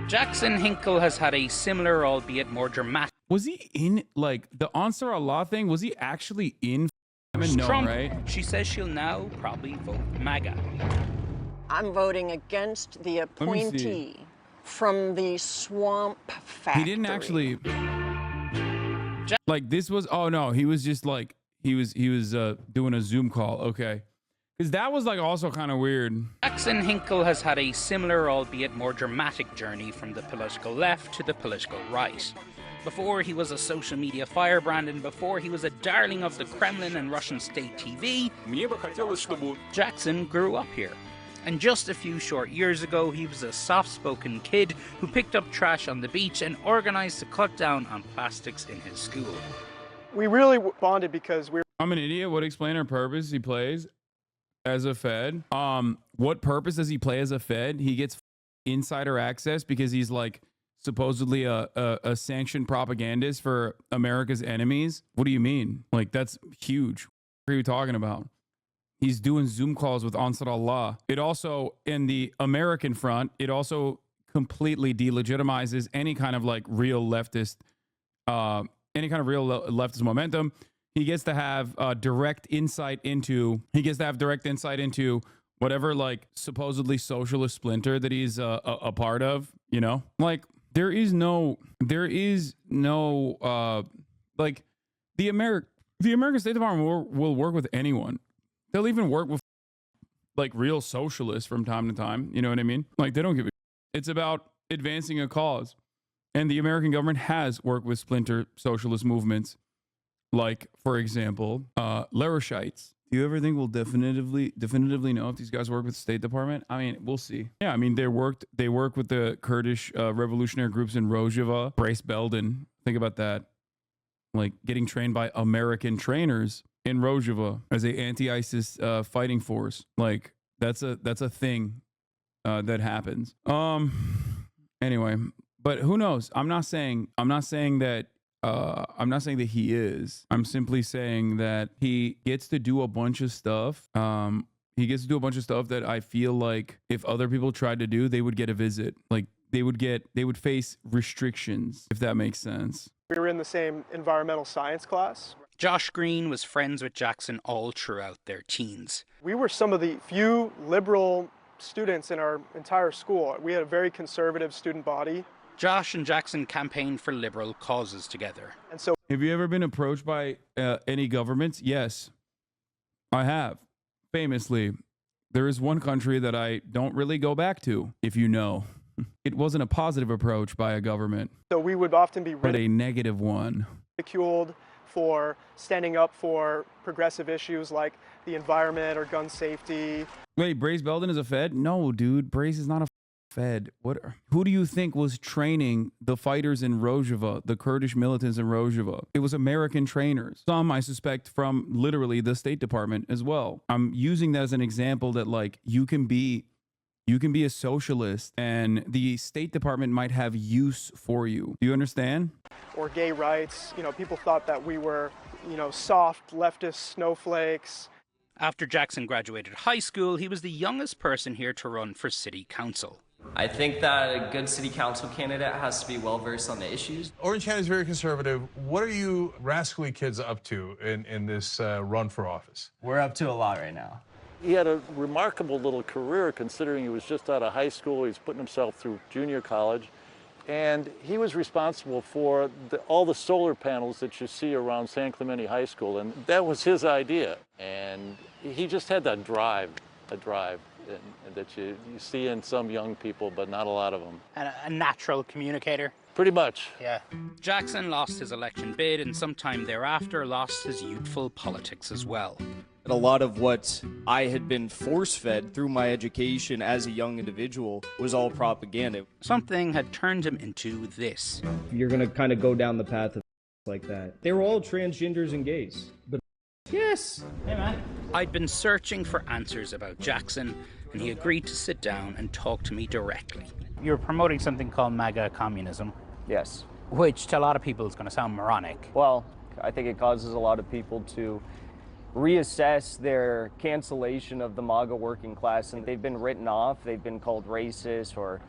Jackson Hinkle has had a similar, albeit more dramatic... Was he in, like, the Ansar Allah thing? Was he actually in no, Trump, right? She says she'll now probably vote MAGA. I'm voting against the appointee from the swamp factory. He didn't actually... Like, this was... Oh, no. He was just, like... He was doing a Zoom call. Okay. Because that was, like, also kind of weird. Jackson Hinkle has had a similar, albeit more dramatic journey from the political left to the political right. Before he was a social media firebrand and before he was a darling of the Kremlin and Russian state TV, Jackson grew up here. And just a few short years ago, he was a soft-spoken kid who picked up trash on the beach and organized to cut down on plastics in his school. We really bonded because I'm an idiot. What explainer purpose he plays as a Fed? What purpose does he play as a Fed? He gets insider access because he's like supposedly a sanctioned propagandist for America's enemies. What do you mean? Like, that's huge. What are you talking about? He's doing Zoom calls with Ansar Allah. It also, in the American front, it also completely delegitimizes any kind of like real leftist momentum. He gets to have direct insight into whatever like supposedly socialist splinter that he's a part of, you know? Like, there is no like the American State Department will work with anyone. They'll even work with like real socialists from time to time. You know what I mean? Like they don't give a. It's about advancing a cause. And the American government has worked with splinter socialist movements. Like, for example, Larishites. Do you ever think we'll definitively know if these guys work with the State Department? I mean, we'll see. Yeah, I mean, they work with the Kurdish revolutionary groups in Rojava. Brace Belden. Think about that. Like getting trained by American trainers in Rojava as a anti-ISIS fighting force. Like that's a thing that happens. Anyway, but who knows? I'm not saying that he is. I'm simply saying that he gets to do a bunch of stuff. He gets to do a bunch of stuff that I feel like if other people tried to do, they would get a visit. Like they would face restrictions, if that makes sense. We were in the same environmental science class. Josh Green was friends with Jackson all throughout their teens. We were some of the few liberal students in our entire school. We had a very conservative student body. Josh and Jackson campaigned for liberal causes together. And so, have you ever been approached by any governments? Yes, I have. Famously, there is one country that I don't really go back to, if you know. It wasn't a positive approach by a government. So we would often be but a negative one. Ridiculed for standing up for progressive issues like the environment or gun safety. Wait, Brace Belden is a Fed? No, dude, Brace is not a Fed. What? Who do you think was training the fighters in Rojava, the Kurdish militants in Rojava? It was American trainers. Some, I suspect, from literally the State Department as well. I'm using that as an example that, like, you can be a socialist and the State Department might have use for you. Do you understand? Or gay rights. You know, people thought that we were, soft leftist snowflakes. After Jackson graduated high school, he was the youngest person here to run for city council. I think that a good city council candidate has to be well-versed on the issues. Orange County is very conservative. What are you rascally kids up to in this run for office? We're up to a lot right now. He had a remarkable little career considering he was just out of high school. He's putting himself through junior college. And he was responsible for all the solar panels that you see around San Clemente High School. And that was his idea. And he just had that drive, that you see in some young people, but not a lot of them. And a natural communicator. Pretty much. Yeah. Jackson lost his election bid and sometime thereafter lost his youthful politics as well. And a lot of what I had been force-fed through my education as a young individual was all propaganda. Something had turned him into this. You're going to kind of go down the path of like that. They were all transgenders and gays. But yes. Hey, man. I'd been searching for answers about Jackson, and he agreed to sit down and talk to me directly. You're promoting something called MAGA Communism. Yes. Which to a lot of people is going to sound moronic. Well, I think it causes a lot of people to reassess their cancellation of the MAGA working class, and they've been written off. They've been called racist or,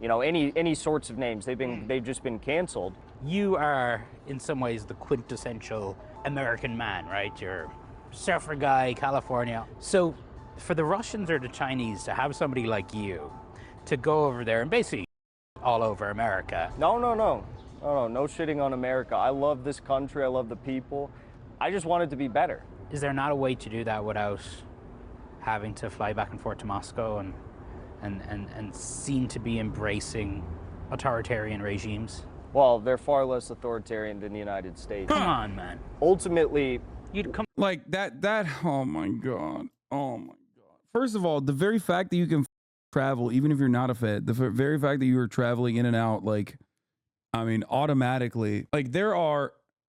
any sorts of names. They've just been canceled. You are, in some ways, the quintessential American man, right? You're a surfer guy, California. So for the Russians or the Chinese to have somebody like you to go over there and basically all over America. No shitting on America. I love this country. I love the people. I just want it to be better. Is there not a way to do that without having to fly back and forth to Moscow and seem to be embracing authoritarian regimes? Well, they're far less authoritarian than the United States. Come on, man. Ultimately, you'd come like that. Oh my god. First of all, the very fact that you can travel, even if you're not a Fed, the very fact that you are traveling in and out, automatically,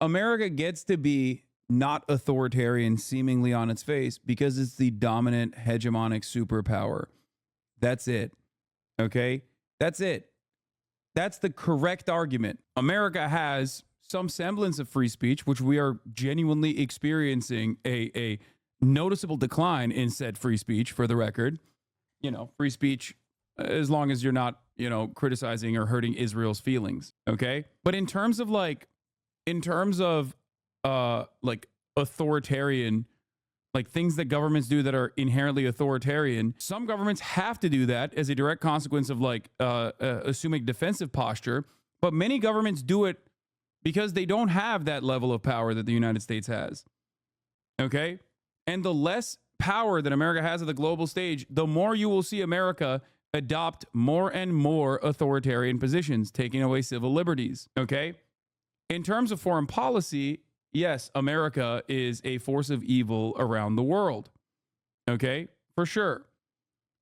America gets to be not authoritarian seemingly on its face because it's the dominant hegemonic superpower. That's it. Okay? That's it. That's the correct argument. America has some semblance of free speech, which we are genuinely experiencing a noticeable decline in said free speech, for the record. Free speech, as long as you're not, criticizing or hurting Israel's feelings. Okay? But in terms of authoritarian, things that governments do that are inherently authoritarian, some governments have to do that as a direct consequence of assuming defensive posture, but many governments do it because they don't have that level of power that the United States has. Okay? And the less power that America has at the global stage, the more you will see America adopt more and more authoritarian positions, taking away civil liberties. Okay? In terms of foreign policy, yes, America is a force of evil around the world. Okay? For sure.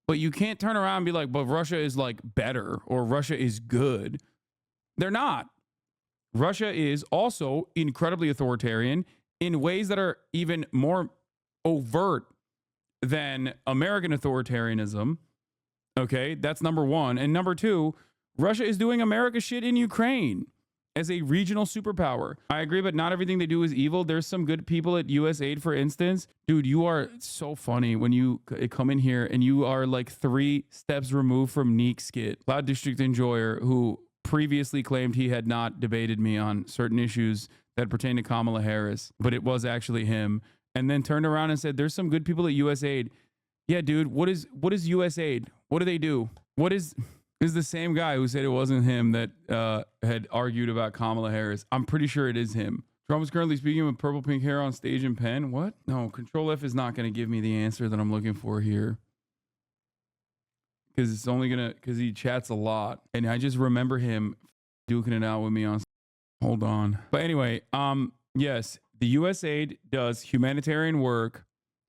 But you can't turn around and be like, but Russia is like better or Russia is good. They're not. Russia is also incredibly authoritarian in ways that are even more overt than American authoritarianism. Okay, that's number one. And number two, Russia is doing America shit in Ukraine as a regional superpower. I agree, but not everything they do is evil. There's some good people at USAID, for instance. Dude, you are so funny when you come in here and you are like 3 steps removed from Neek Skit, Cloud District Enjoyer, who previously claimed he had not debated me on certain issues that pertain to Kamala Harris, but it was actually him. And then turned around and said, there's some good people at USAID. Yeah, dude, what is USAID? What do they do? What is the same guy who said it wasn't him that had argued about Kamala Harris. I'm pretty sure it is him. Trump is currently speaking with purple pink hair on stage in pen. What? No, Control F is not going to give me the answer that I'm looking for here. Because it's only going to, because he chats a lot. And I just remember him duking it out with me on. Hold on. But anyway, yes, the USAID does humanitarian work.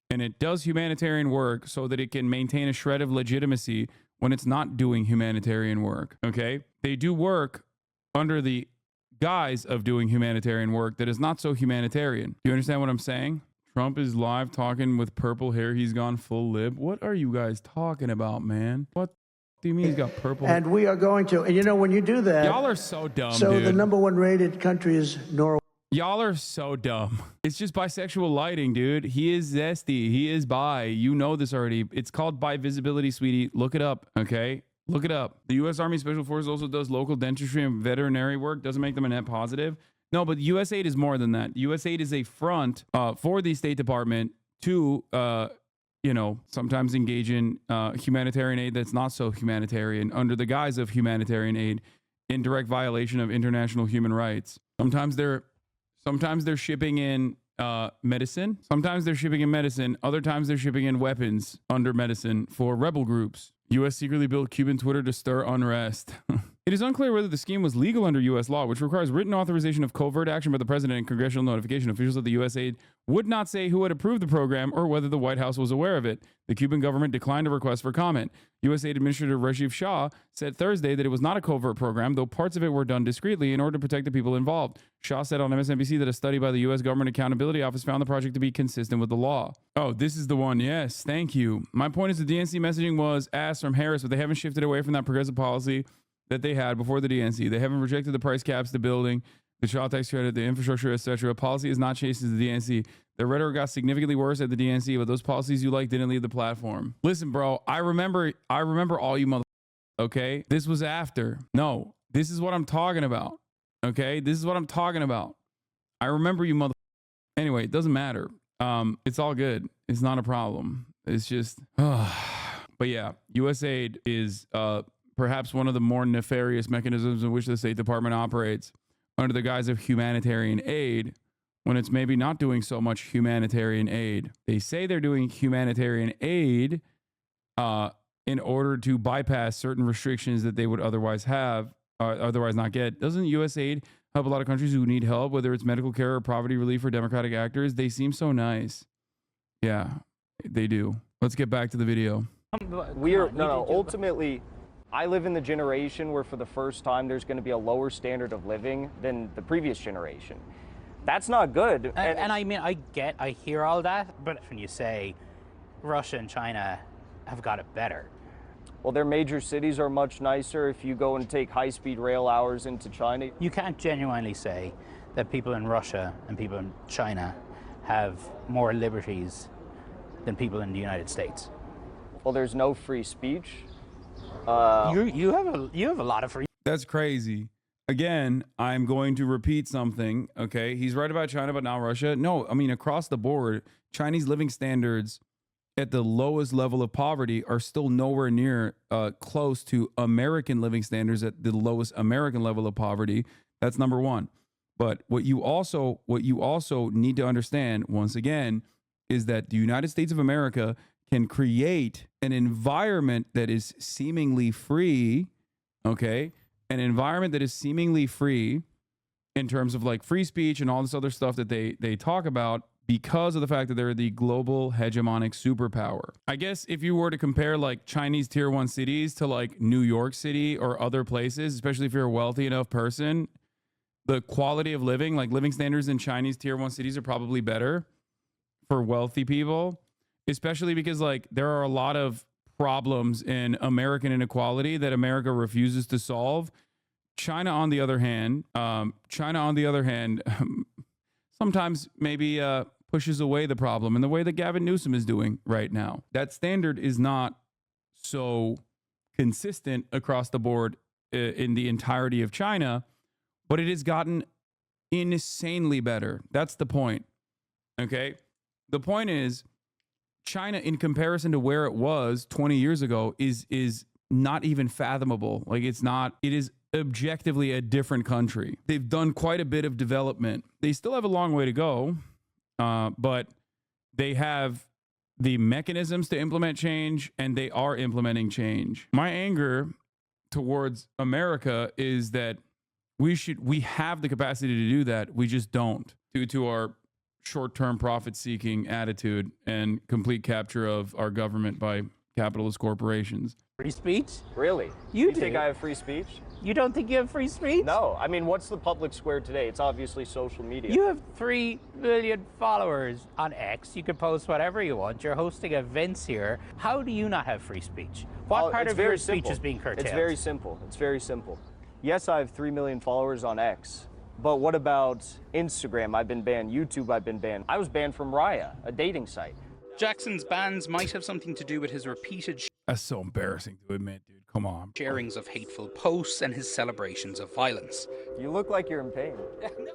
And it does humanitarian work so that it can maintain a shred of legitimacy when it's not doing humanitarian work. Okay? They do work under the guise of doing humanitarian work that is not so humanitarian. Do you understand what I'm saying? Trump is live talking with purple hair. He's gone full lib. What are you guys talking about, man? What do you mean he's got purple hair? And we are going to, and you know, when you do that. Y'all are so dumb, so dude. The #1 rated country is Norway. Y'all are so dumb. It's just bisexual lighting, dude. He is zesty. He is bi. You know this already. It's called bi visibility, sweetie. Look it up, okay? Look it up. The U.S. Army Special Forces also does local dentistry and veterinary work. Doesn't make them a net positive. No, but USAID is more than that. USAID is a front for the State Department to, you know, sometimes engage in humanitarian aid that's not so humanitarian under the guise of humanitarian aid in direct violation of international human rights. Sometimes they're shipping in medicine. Sometimes they're shipping in medicine. Other times they're shipping in weapons under medicine for rebel groups. U.S. secretly built Cuban Twitter to stir unrest. It is unclear whether the scheme was legal under U.S. law, which requires written authorization of covert action by the president and congressional notification. Officials at the USAID would not say who had approved the program or whether the White House was aware of it. The Cuban government declined a request for comment. USAID Administrator Rajiv Shah said Thursday that it was not a covert program, though parts of it were done discreetly in order to protect the people involved. Shah said on MSNBC that a study by the U.S. Government Accountability Office found the project to be consistent with the law. Oh, this is the one. Yes, thank you. My point is the DNC messaging was asked from Harris, but they haven't shifted away from that progressive policy that they had before the DNC. They haven't rejected the price caps, the building, the child tax credit, the infrastructure, etc. Policy is not chased as the DNC. The rhetoric got significantly worse at the DNC, but those policies you like didn't leave the platform. Listen, bro, I remember all you motherfuckers, okay? This was after. No, this is what I'm talking about, okay? This is what I'm talking about. I remember you motherfuckers. Anyway, it doesn't matter. It's all good. It's not a problem. It's just, but yeah, USAID is, perhaps one of the more nefarious mechanisms in which the State Department operates under the guise of humanitarian aid when it's maybe not doing so much humanitarian aid. They say they're doing humanitarian aid in order to bypass certain restrictions that they would otherwise have, otherwise not get. Doesn't USAID help a lot of countries who need help, whether it's medical care or poverty relief for democratic actors? They seem so nice. Yeah, they do. Let's get back to the video. Ultimately, I live in the generation where for the first time there's going to be a lower standard of living than the previous generation. That's not good. And I mean, I hear all that, but when you say Russia and China have got it better. Well, their major cities are much nicer. If you go and take high-speed rail hours into China. You can't genuinely say that people in Russia and people in China have more liberties than people in the United States. Well, there's no free speech. You have a lot of free. That's crazy. Again, I'm going to repeat something. Okay, he's right about China, but not Russia. No, I mean across the board, Chinese living standards at the lowest level of poverty are still nowhere near close to American living standards at the lowest American level of poverty. That's number one. But what you also need to understand, once again, is that the United States of America can create an environment that is seemingly free, okay? An environment that is seemingly free in terms of like free speech and all this other stuff that they talk about because of the fact that they're the global hegemonic superpower. I guess if you were to compare like Chinese tier 1 cities to like New York City or other places, especially if you're a wealthy enough person, the quality of living, like living standards in Chinese tier 1 cities are probably better for wealthy people, especially because like there are a lot of problems in American inequality that America refuses to solve. China, on the other hand, sometimes maybe pushes away the problem in the way that Gavin Newsom is doing right now. That standard is not so consistent across the board in the entirety of China, but it has gotten insanely better. That's the point. Okay? The point is, China, in comparison to where it was 20 years ago, is not even fathomable. Like, it's not, it is objectively a different country. They've done quite a bit of development. They still have a long way to go, but they have the mechanisms to implement change, and they are implementing change. My anger towards America is that we have the capacity to do that. We just don't, due to our short-term profit-seeking attitude and complete capture of our government by capitalist corporations. Free speech? Really? You think I have free speech? You don't think you have free speech? No. I mean, what's the public square today? It's obviously social media. You have 3 million followers on X. You can post whatever you want. You're hosting events here. How do you not have free speech? What part of your speech is being curtailed? It's very simple. It's very simple. Yes, I have 3 million followers on X. But what about Instagram? I've been banned. YouTube, I've been banned. I was banned from Raya, a dating site. Jackson's bans might have something to do with his repeated That's so embarrassing to admit, dude. Come on. sharings of hateful posts and his celebrations of violence. You look like you're in pain.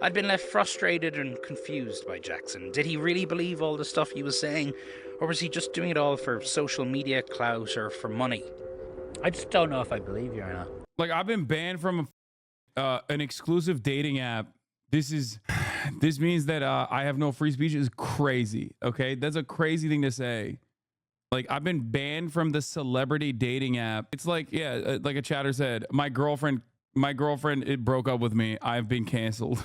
I'd been left frustrated and confused by Jackson. Did he really believe all the stuff he was saying, or was he just doing it all for social media clout or for money? I just don't know if I believe you or not. Like, I've been banned from an exclusive dating app. This means that I have no free speech is crazy. Okay, that's a crazy thing to say. Like, I've been banned from the celebrity dating app. It's like, yeah, like a chatter said, my girlfriend, it broke up with me. I've been canceled.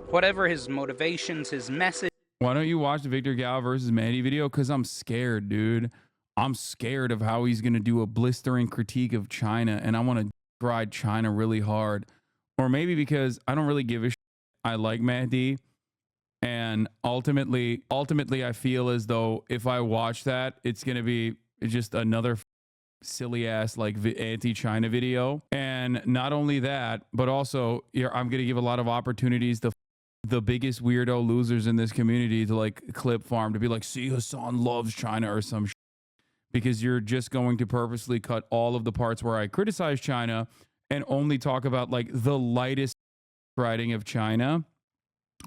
Whatever his motivations, his message. Why don't you watch the Victor Gao versus Mandy video? Because I'm scared, dude. I'm scared of how he's gonna do a blistering critique of China, and I want to ride China really hard. Or maybe because I don't really give a shit. I like Mahdi, and ultimately I feel as though if I watch that, it's gonna be just another silly ass like anti-China video. And not only that, but also I'm gonna give a lot of opportunities to the biggest weirdo losers in this community to like clip farm, to be like, see, Hasan loves China or some shit, because you're just going to purposely cut all of the parts where I criticize China and only talk about like the lightest writing of China,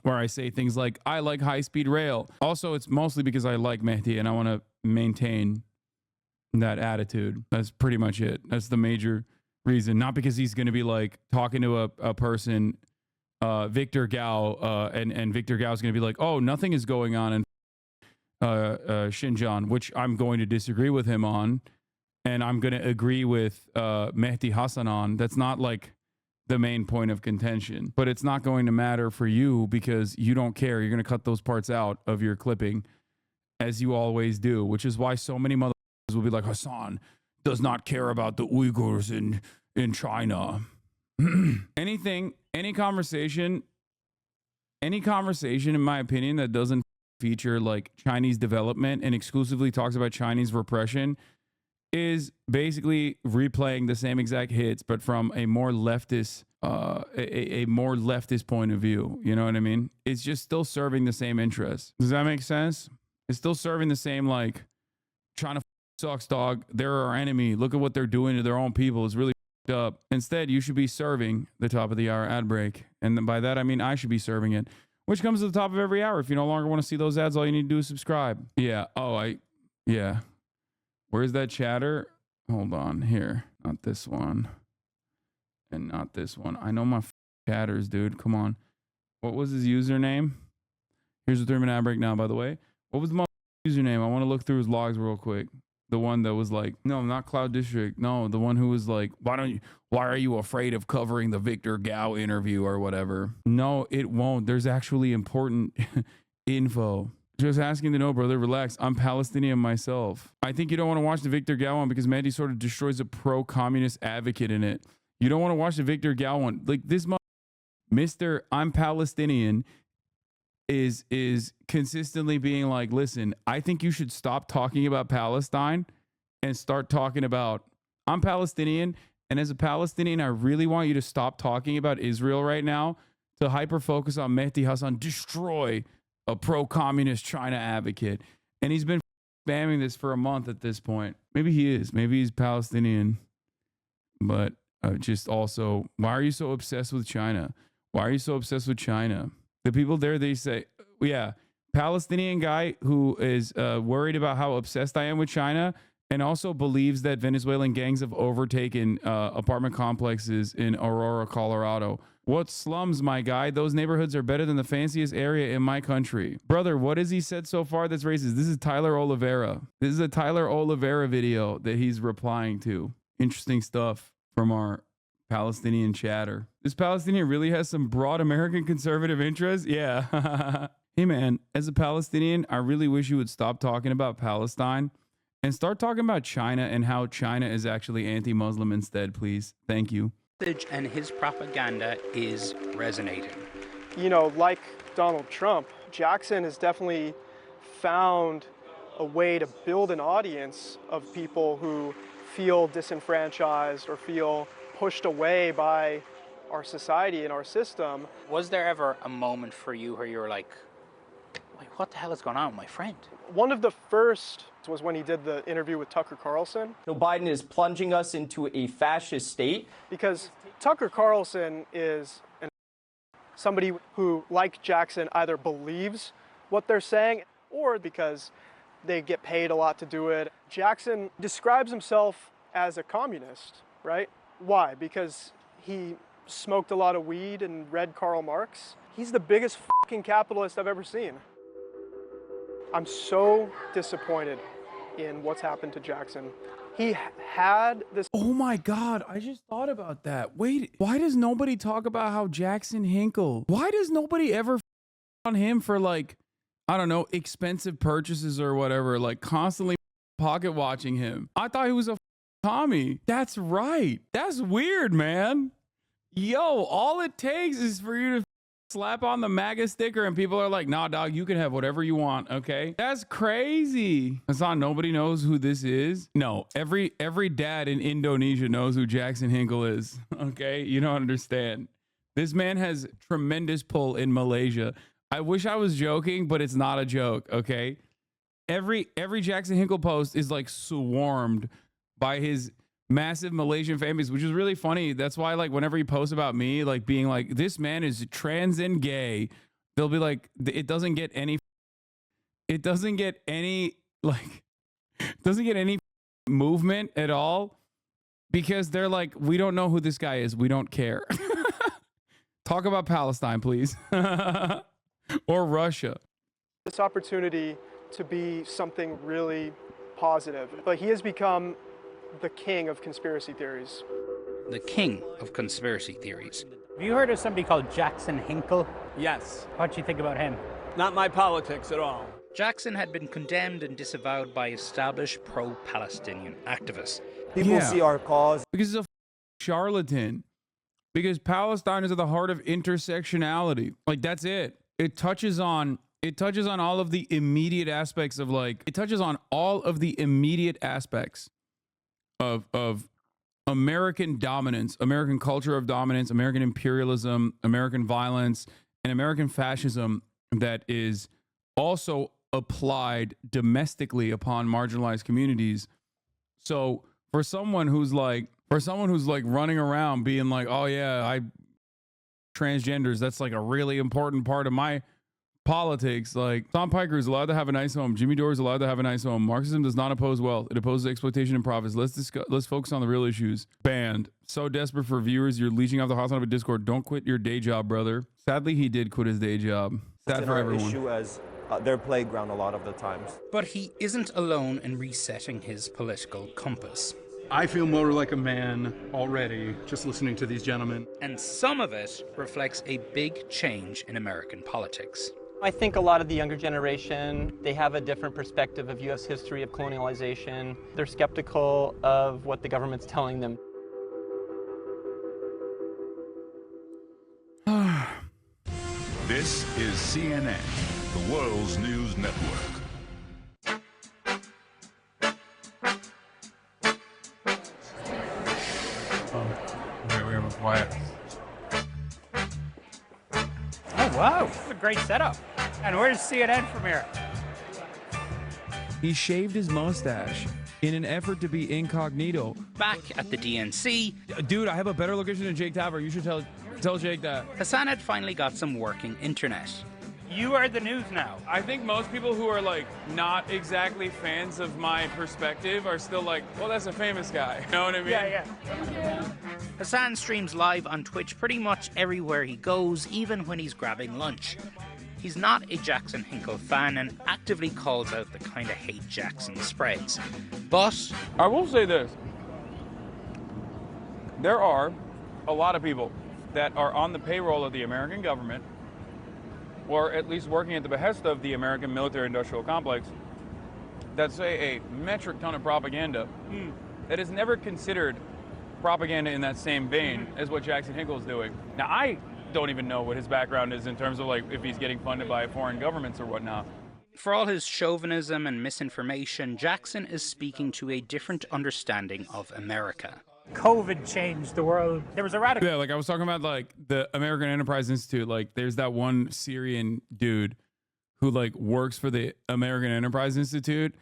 where I say things like, I like high-speed rail. Also, it's mostly because I like Mehdi and I want to maintain that attitude. That's pretty much it. That's the major reason. Not because he's going to be like talking to a person, Victor Gao, and Victor Gao is going to be like, oh, nothing is going on in Xinjiang, which I'm going to disagree with him on. And I'm going to agree with Mehdi Hasan on. That's not like the main point of contention, but it's not going to matter for you because you don't care. You're going to cut those parts out of your clipping, as you always do, which is why so many motherfuckers will be like, Hasan does not care about the Uyghurs in China. Any conversation, in my opinion, that doesn't feature like Chinese development and exclusively talks about Chinese repression is basically replaying the same exact hits, but from a more leftist, a more leftist point of view. You know what I mean? It's just still serving the same interests. Does that make sense? It's still serving the same, like, China sucks, dog. They're our enemy. Look at what they're doing to their own people. It's really up. Instead, you should be serving the top of the hour ad break. And by that, I mean I should be serving it, which comes to the top of every hour. If you no longer want to see those ads, all you need to do is subscribe. Yeah. Oh, yeah. Where's that chatter? Hold on. Here. Not this one. And not this one. I know my chatters, dude. Come on. What was his username? Here's the 3-minute ad break now, by the way. What was the username? I want to look through his logs real quick. The one that was like, no, not Cloud District. No, the one who was like, why are you afraid of covering the Victor Gao interview or whatever? No, it won't. There's actually important info. Just asking to know, brother, relax. I'm Palestinian myself. I think you don't want to watch the Victor Gao one because Mandy sort of destroys a pro-communist advocate in it. You don't want to watch the Victor Gao one. Like this Mr. I'm Palestinian is consistently being like, listen, I think you should stop talking about Palestine and start talking about, I'm Palestinian, and as a Palestinian, I really want you to stop talking about Israel right now to hyper focus on Mehdi Hassan, destroy a pro-communist China advocate. And he's been spamming this for a month at this point. Maybe he is. Maybe he's Palestinian. But just also, why are you so obsessed with China? Why are you so obsessed with China? The people there, they say, yeah, Palestinian guy who is worried about how obsessed I am with China and also believes that Venezuelan gangs have overtaken apartment complexes in Aurora, Colorado. What slums, my guy? Those neighborhoods are better than the fanciest area in my country. Brother, what has he said so far that's racist? This is Tyler Oliveira. This is a Tyler Oliveira video that he's replying to. Interesting stuff from our Palestinian chatter. This Palestinian really has some broad American conservative interests? Yeah. Hey man, as a Palestinian, I really wish you would stop talking about Palestine and start talking about China and how China is actually anti-Muslim instead, please. Thank you. And his propaganda is resonating. You know, like Donald Trump, Jackson has definitely found a way to build an audience of people who feel disenfranchised or feel pushed away by our society and our system. Was there ever a moment for you where you were like, wait, what the hell is going on with my friend? One of the first was when he did the interview with Tucker Carlson. So Biden is plunging us into a fascist state. Because Tucker Carlson is somebody who, like Jackson, either believes what they're saying or because they get paid a lot to do it. Jackson describes himself as a communist, right? Why? Because he smoked a lot of weed and read Karl Marx. He's the biggest fucking capitalist I've ever seen. I'm so disappointed in what's happened to Jackson. He had this. Oh my God, I just thought about that. Wait, why does nobody talk about how Jackson Hinkle? Why does nobody ever on him for like, I don't know, expensive purchases or whatever, like constantly pocket watching him? I thought he was a Tommy. That's right. That's weird, man. Yo, all it takes is for you to slap on the MAGA sticker and people are like, nah, dog, you can have whatever you want, okay? That's crazy. It's not nobody knows who this is. No, every dad in Indonesia knows who Jackson Hinkle is, okay? You don't understand. This man has tremendous pull in Malaysia. I wish I was joking, but it's not a joke, okay? Every Jackson Hinkle post is like swarmed by his massive Malaysian famous, which is really funny. That's why, like, whenever he posts about me, like being like, this man is trans and gay, they'll be like, it doesn't get any movement at all because they're like, we don't know who this guy is. We don't care. Talk about Palestine, please. Or Russia. This opportunity to be something really positive, but he has become the king of conspiracy theories. The king of conspiracy theories. Have you heard of somebody called Jackson Hinkle? Yes. What do you think about him? Not my politics at all. Jackson had been condemned and disavowed by established pro-Palestinian activists. People see our cause because he's a charlatan. Because Palestine is at the heart of intersectionality. Like, that's it. It touches on all of the immediate aspects of, like, it touches on all of the immediate aspects of American dominance, American culture of dominance, American imperialism, American violence, and American fascism that is also applied domestically upon marginalized communities. So for someone who's like running around being like, oh yeah, transgenders, that's like a really important part of my politics. Like, Hasan Piker is allowed to have a nice home. Jimmy Dore is allowed to have a nice home. Marxism does not oppose wealth. It opposes exploitation and profits. Let's focus on the real issues. Banned. So desperate for viewers, you're leeching off the Hasanabi Discord. Don't quit your day job, brother. Sadly, he did quit his day job. Sad for everyone. Issue as their playground a lot of the times. But he isn't alone in resetting his political compass. I feel more like a man already just listening to these gentlemen. And some of it reflects a big change in American politics. I think a lot of the younger generation, they have a different perspective of U.S. history of colonialization. They're skeptical of what the government's telling them. This is CNN, the world's news network. We're quiet. Oh, wow. This is a great setup. And where's CNN from here? He shaved his mustache in an effort to be incognito. Back at the DNC. Dude, I have a better location than Jake Tapper. You should tell Jake that. Hassan had finally got some working internet. You are the news now. I think most people who are like not exactly fans of my perspective are still like, well, that's a famous guy. You know what I mean? Yeah. Hassan streams live on Twitch pretty much everywhere he goes, even when he's grabbing lunch. He's not a Jackson Hinkle fan and actively calls out the kind of hate Jackson spreads. But I will say this. There are a lot of people that are on the payroll of the American government, or at least working at the behest of the American military-industrial complex, that say a metric ton of propaganda that is never considered propaganda in that same vein as what Jackson Hinkle is doing. Now, I don't even know what his background is in terms of like if he's getting funded by foreign governments or whatnot. for all his chauvinism and misinformation, Jackson is speaking to a different understanding of America. COVID changed the world. There was a radical... Yeah, like I was talking about, like, the American Enterprise Institute. Like, there's that one Syrian dude who, like, works for the American Enterprise Institute,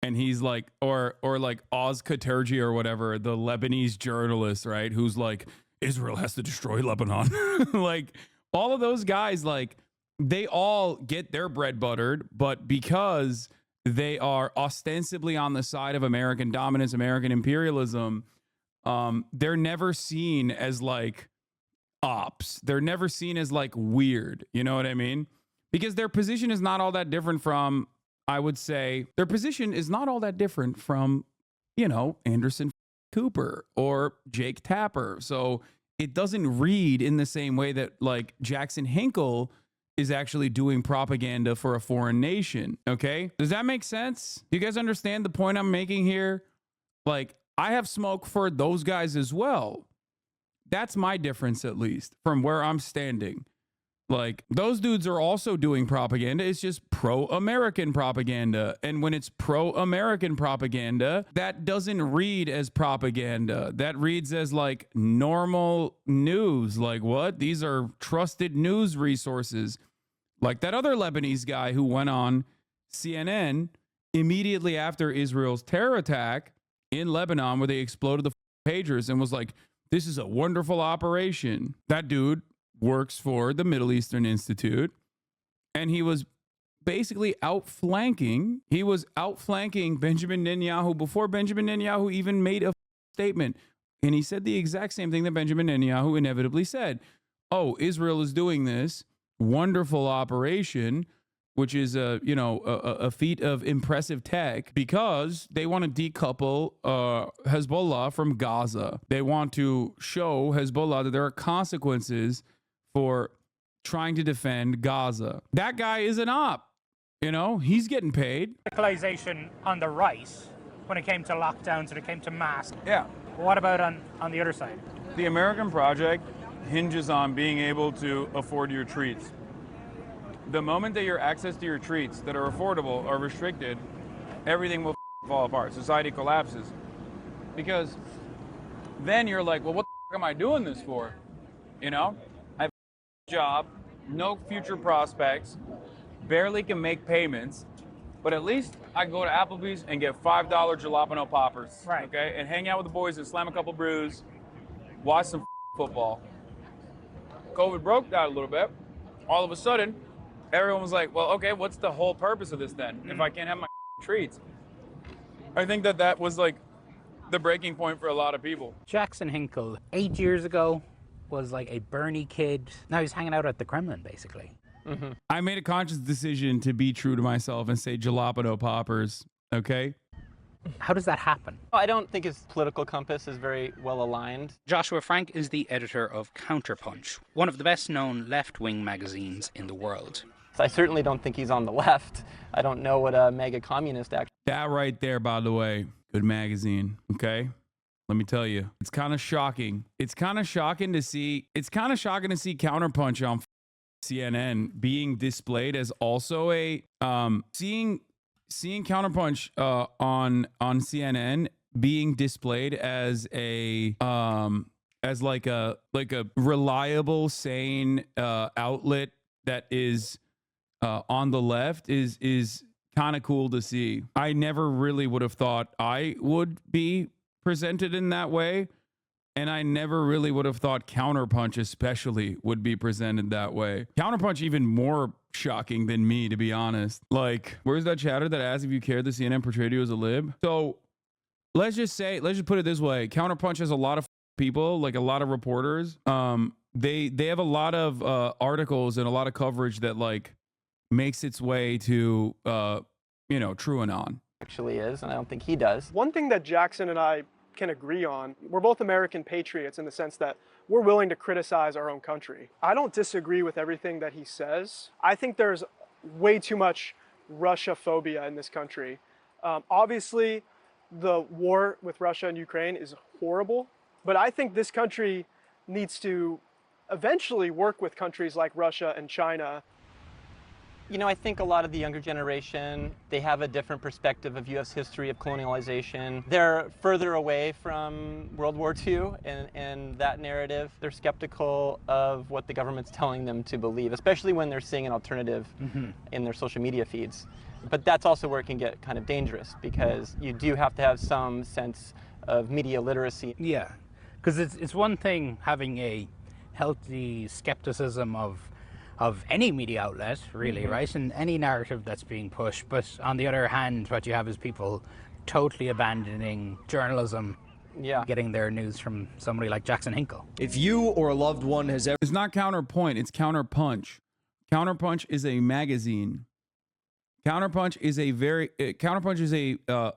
and he's like, or like Oz Katerji or whatever, the Lebanese journalist, right, who's like, Israel has to destroy Lebanon. Like, all of those guys, like, they all get their bread buttered, but because they are ostensibly on the side of American dominance, American imperialism, they're never seen as like ops. They're never seen as like weird. You know what I mean? Because their position is not all that different from, I would say, their position is not all that different from, you know, Anderson Cooper or Jake Tapper. So it doesn't read in the same way that like Jackson Hinkle is actually doing propaganda for a foreign nation. Okay. Does that make sense? Do you guys understand the point I'm making here? Like, I have smoke for those guys as well. That's my difference, at least, from where I'm standing. Like, those dudes are also doing propaganda. It's just pro-American propaganda. And when it's pro-American propaganda, that doesn't read as propaganda. That reads as, like, normal news. Like, what? These are trusted news resources. Like that other Lebanese guy who went on CNN immediately after Israel's terror attack in Lebanon, where they exploded the pagers, and was like, this is a wonderful operation. That dude works for the Middle Eastern Institute, and he was basically outflanking. He was outflanking Benjamin Netanyahu before Benjamin Netanyahu even made a statement. And he said the exact same thing that Benjamin Netanyahu inevitably said. Oh, Israel is doing this wonderful operation, which is a feat of impressive tech, because they want to decouple Hezbollah from Gaza. They want to show Hezbollah that there are consequences for trying to defend Gaza. That guy is an op. You know, he's getting paid. Radicalization on the right when it came to lockdowns, when it came to masks. Yeah. What about on the other side? The American project hinges on being able to afford your treats. The moment that your access to your treats that are affordable are restricted, everything will fall apart. Society collapses. Because then you're like, well, what the am I doing this for? You know, I have a job, no future prospects, barely can make payments, but at least I can go to Applebee's and get $5 jalapeno poppers, right? Okay, and hang out with the boys and slam a couple brews, watch some football. COVID broke that a little bit. All of a sudden, everyone was like, well, okay, what's the whole purpose of this then? If I can't have my treats. I think that was like the breaking point for a lot of people. Jackson Hinkle, 8 years ago, was like a Bernie kid. Now he's hanging out at the Kremlin, basically. I made a conscious decision to be true to myself and say jalapeno poppers. Okay. How does that happen? I don't think his political compass is very well aligned. Joshua Frank is the editor of Counterpunch, one of the best-known left-wing magazines in the world. I certainly don't think he's on the left. I don't know what a MAGA communist actually. That right there, by the way, good magazine. Okay. Let me tell you, it's kind of shocking. It's kind of shocking to see Counterpunch on CNN being displayed as also a seeing Counterpunch on CNN being displayed as a as like a reliable, sane outlet that is on the left is kind of cool to see. I never really would have thought I would be presented in that way, and I never really would have thought Counterpunch especially would be presented that way. Counterpunch even more shocking than me, to be honest. Like, where's that chatter that asked if you cared the CNN portrayed you as a lib? So let's just put it this way. Counterpunch has a lot of people, like a lot of reporters. They have a lot of articles and a lot of coverage that like makes its way to TrueAnon. Actually is, and I don't think he does. One thing that Jackson and I can agree on, we're both American patriots in the sense that we're willing to criticize our own country. I don't disagree with everything that he says. I think there's way too much Russia phobia in this country. Obviously, the war with Russia and Ukraine is horrible, but I think this country needs to eventually work with countries like Russia and China. You know, I think a lot of the younger generation, they have a different perspective of U.S. history of colonialization. They're further away from World War II and that narrative. They're skeptical of what the government's telling them to believe, especially when they're seeing an alternative in their social media feeds. But that's also where it can get kind of dangerous, because you do have to have some sense of media literacy. Yeah, because it's one thing having a healthy skepticism of any media outlet, really, right? And any narrative that's being pushed. But on the other hand, what you have is people totally abandoning journalism, getting their news from somebody like Jackson Hinkle. If you or a loved one has ever... It's not Counterpoint, it's Counterpunch. Counterpunch is a magazine. Counterpunch is a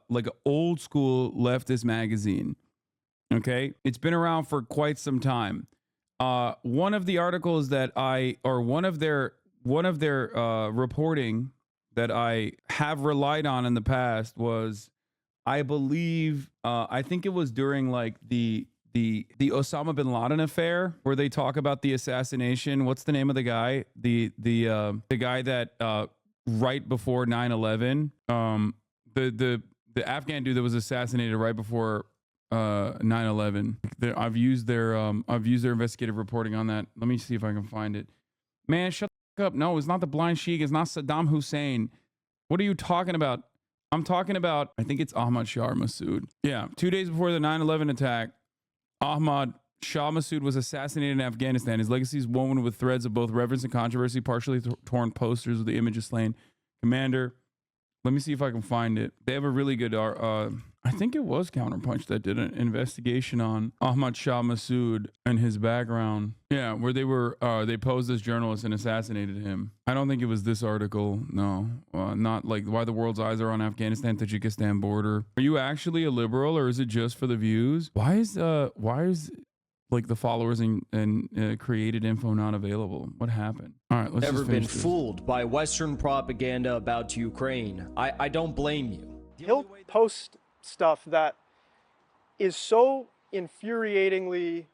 like an old school leftist magazine. Okay? It's been around for quite some time. One of the articles that one of their reporting that I have relied on in the past was, I believe, I think it was during like the Osama bin Laden affair, where they talk about the assassination. What's the name of the guy? The guy that right before 9/11, the Afghan dude that was assassinated right before 9/11. I've used their investigative reporting on that. Let me see if I can find it. Man, shut the fuck up. No, it's not the blind sheik. It's not Saddam Hussein. What are you talking about? I'm talking about, I think it's Ahmad Shah Massoud. Yeah, 2 days before the 9/11 attack, Ahmad Shah Massoud was assassinated in Afghanistan. His legacy is woven with threads of both reverence and controversy, partially torn posters with the image of slain commander. Let me see if I can find it. They have a really good, I think it was Counterpunch that did an investigation on Ahmad Shah Massoud and his background. Yeah, where they posed as journalists and assassinated him. I don't think it was this article. No, not like why the world's eyes are on Afghanistan, Tajikistan border. Are you actually a liberal, or is it just for the views? Why is like the followers and created info not available? What happened? All right, let's ever just been finish this. fooled by Western propaganda about Ukraine? I don't blame you. He'll post stuff that is so infuriatingly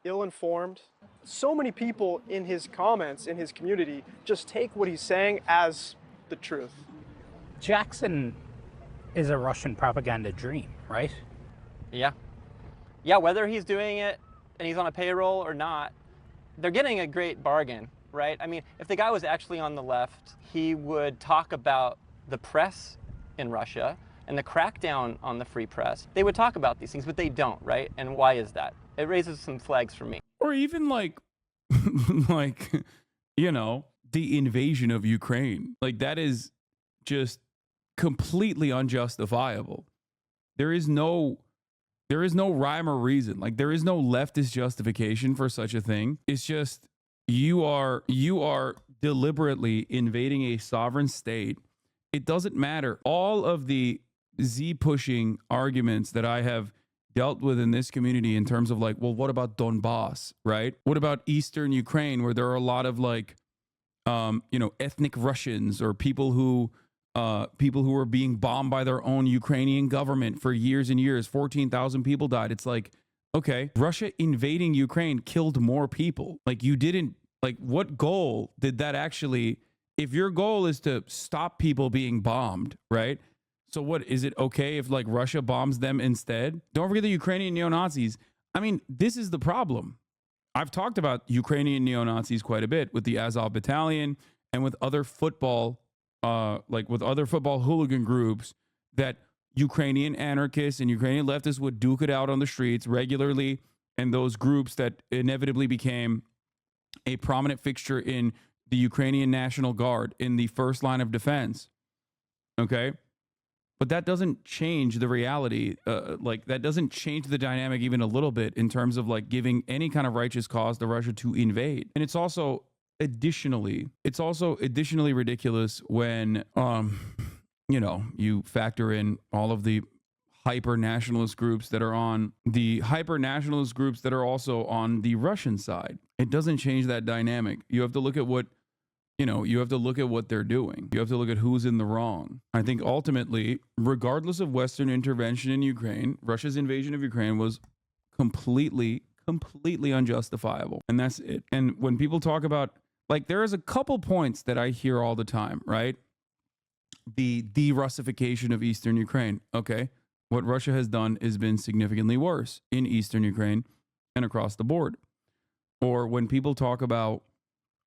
ill-informed. So many people in his comments, in his community, just take what he's saying as the truth. Jackson is a Russian propaganda dream, right? Yeah. Yeah, whether he's doing it and he's on a payroll or not, they're getting a great bargain, right? I mean, if the guy was actually on the left, he would talk about the press in Russia and the crackdown on the free press. They would talk about these things, but they don't, right? And why is that? It raises some flags for me. Or even like, like, you know, the invasion of Ukraine. Like, that is just completely unjustifiable. There is no rhyme or reason. Like, there is no leftist justification for such a thing. It's just you are deliberately invading a sovereign state, it doesn't matter. All of the Z-pushing arguments that I have dealt with in this community in terms of like, well, what about Donbass, right? What about Eastern Ukraine, where there are a lot of like, ethnic Russians or people who are being bombed by their own Ukrainian government for years and years. 14,000 people died. It's like, okay, Russia invading Ukraine killed more people. Like, you didn't, like, what goal did that actually, if your goal is to stop people being bombed, right? So what, is it okay if like Russia bombs them instead? Don't forget the Ukrainian neo-Nazis. I mean, this is the problem. I've talked about Ukrainian neo-Nazis quite a bit with the Azov Battalion and with other football, with other football hooligan groups that Ukrainian anarchists and Ukrainian leftists would duke it out on the streets regularly. And those groups that inevitably became a prominent fixture in the Ukrainian National Guard in the first line of defense. Okay. But that doesn't change the reality. That doesn't change the dynamic even a little bit in terms of like giving any kind of righteous cause to Russia to invade. And it's also additionally ridiculous when, you factor in all of the hyper-nationalist groups that are on the hyper-nationalist groups that are also on the Russian side. It doesn't change that dynamic. You have to look at what they're doing. You have to look at who's in the wrong. I think ultimately, regardless of Western intervention in Ukraine, Russia's invasion of Ukraine was completely unjustifiable. And that's it. And when people talk about, like, there is a couple points that I hear all the time, right? The de-Russification of Eastern Ukraine. Okay. What Russia has done has been significantly worse in Eastern Ukraine and across the board. Or when people talk about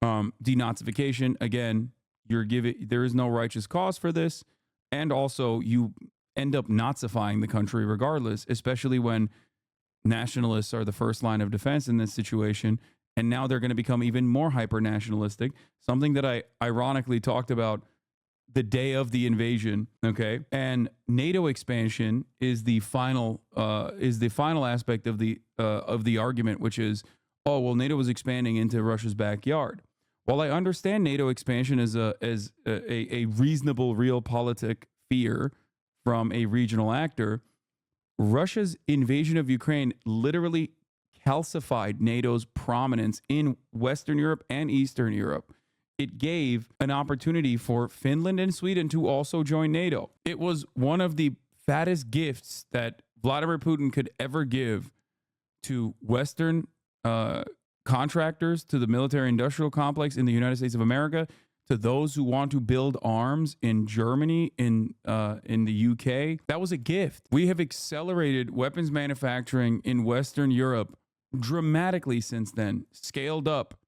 denazification, again, there is no righteous cause for this, and also you end up Nazifying the country regardless, especially when nationalists are the first line of defense in this situation, and now they're going to become even more hyper nationalistic, something that I ironically talked about the day of the invasion. Okay, and NATO expansion is the final aspect of the argument, which is, oh well, NATO was expanding into Russia's backyard. While I understand NATO expansion as a reasonable realpolitik fear from a regional actor, Russia's invasion of Ukraine literally calcified NATO's prominence in Western Europe and Eastern Europe. It gave an opportunity for Finland and Sweden to also join NATO. It was one of the fattest gifts that Vladimir Putin could ever give to Western contractors, to the military-industrial complex in the United States of America, to those who want to build arms in Germany, in the UK. That was a gift. We have accelerated weapons manufacturing in Western Europe dramatically since then, scaled up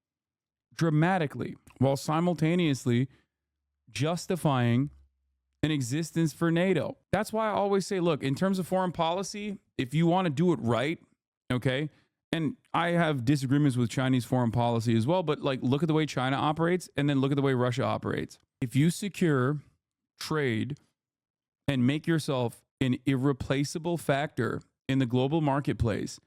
dramatically, while simultaneously justifying an existence for NATO. That's why I always say, look, in terms of foreign policy, if you want to do it right, okay, and I have disagreements with Chinese foreign policy as well, but like, look at the way China operates and then look at the way Russia operates. If you secure trade and make yourself an irreplaceable factor in the global marketplace,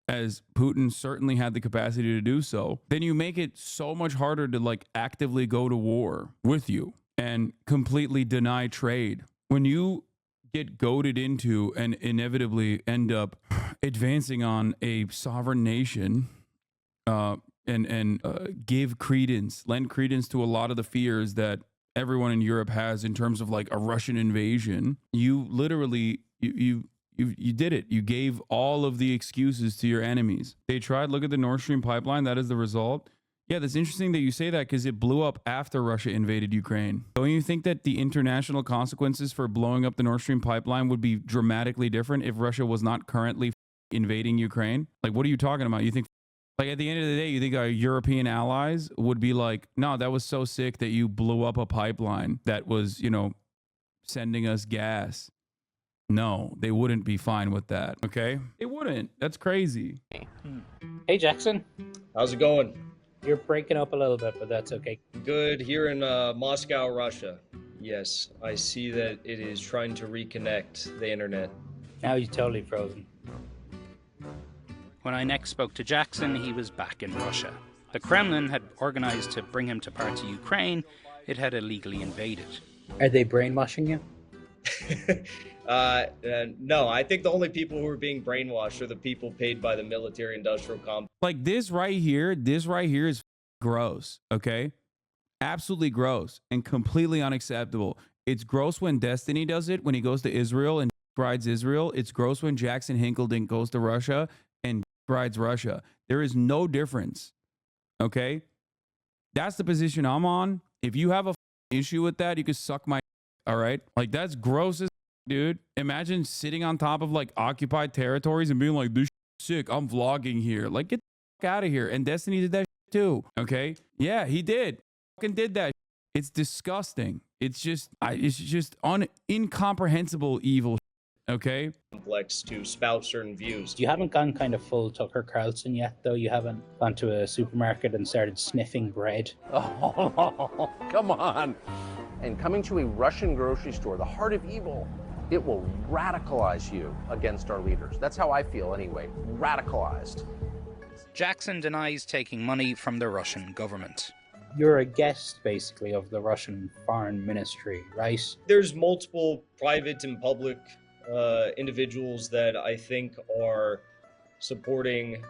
as Putin certainly had the capacity to do so, then you make it so much harder to like actively go to war with you and completely deny trade. When you get goaded into and inevitably end up advancing on a sovereign nation and lend credence to a lot of the fears that everyone in Europe has in terms of like a Russian invasion, you literally, you did it. You gave all of the excuses to your enemies. They tried, look at the Nord Stream pipeline. That is the result. Yeah, that's interesting that you say that because it blew up after Russia invaded Ukraine. Don't you think that the international consequences for blowing up the Nord Stream pipeline would be dramatically different if Russia was not currently invading Ukraine? Like, what are you talking about? You think, like, at the end of the day, you think our European allies would be like, no, that was so sick that you blew up a pipeline that was, sending us gas. No, they wouldn't be fine with that, okay? They wouldn't. That's crazy. Hey, Jackson. How's it going? You're breaking up a little bit, but that's okay. Good. Here in Moscow, Russia. Yes, I see that it is trying to reconnect the internet. Now you're totally frozen. When I next spoke to Jackson, he was back in Russia. The Kremlin had organized to bring him to parts of Ukraine it had illegally invaded. Are they brainwashing you? No, I think the only people who are being brainwashed are the people paid by the military-industrial complex. Like this right here is gross, okay? Absolutely gross and completely unacceptable. It's gross when Destiny does it, when he goes to Israel and rides Israel. It's gross when Jackson Hinkle goes to Russia and rides Russia. There is no difference, okay? That's the position I'm on. If you have a issue with that, you can suck my, all right? Like, that's gross as dude. Imagine sitting on top of like occupied territories and being like, this sick, I'm vlogging here. Like, get the out of here. And Destiny did that too, okay? Yeah, he did. Fucking did that. It's disgusting. It's just incomprehensible evil, okay? Complex to spout certain views. You haven't gone kind of full Tucker Carlson yet, though. You haven't gone to a supermarket and started sniffing bread. Oh, come on. And coming to a Russian grocery store, the heart of evil, it will radicalize you against our leaders. That's how I feel anyway, radicalized. Jackson denies taking money from the Russian government. You're a guest, basically, of the Russian foreign ministry, right? There's multiple private and public individuals that I think are supporting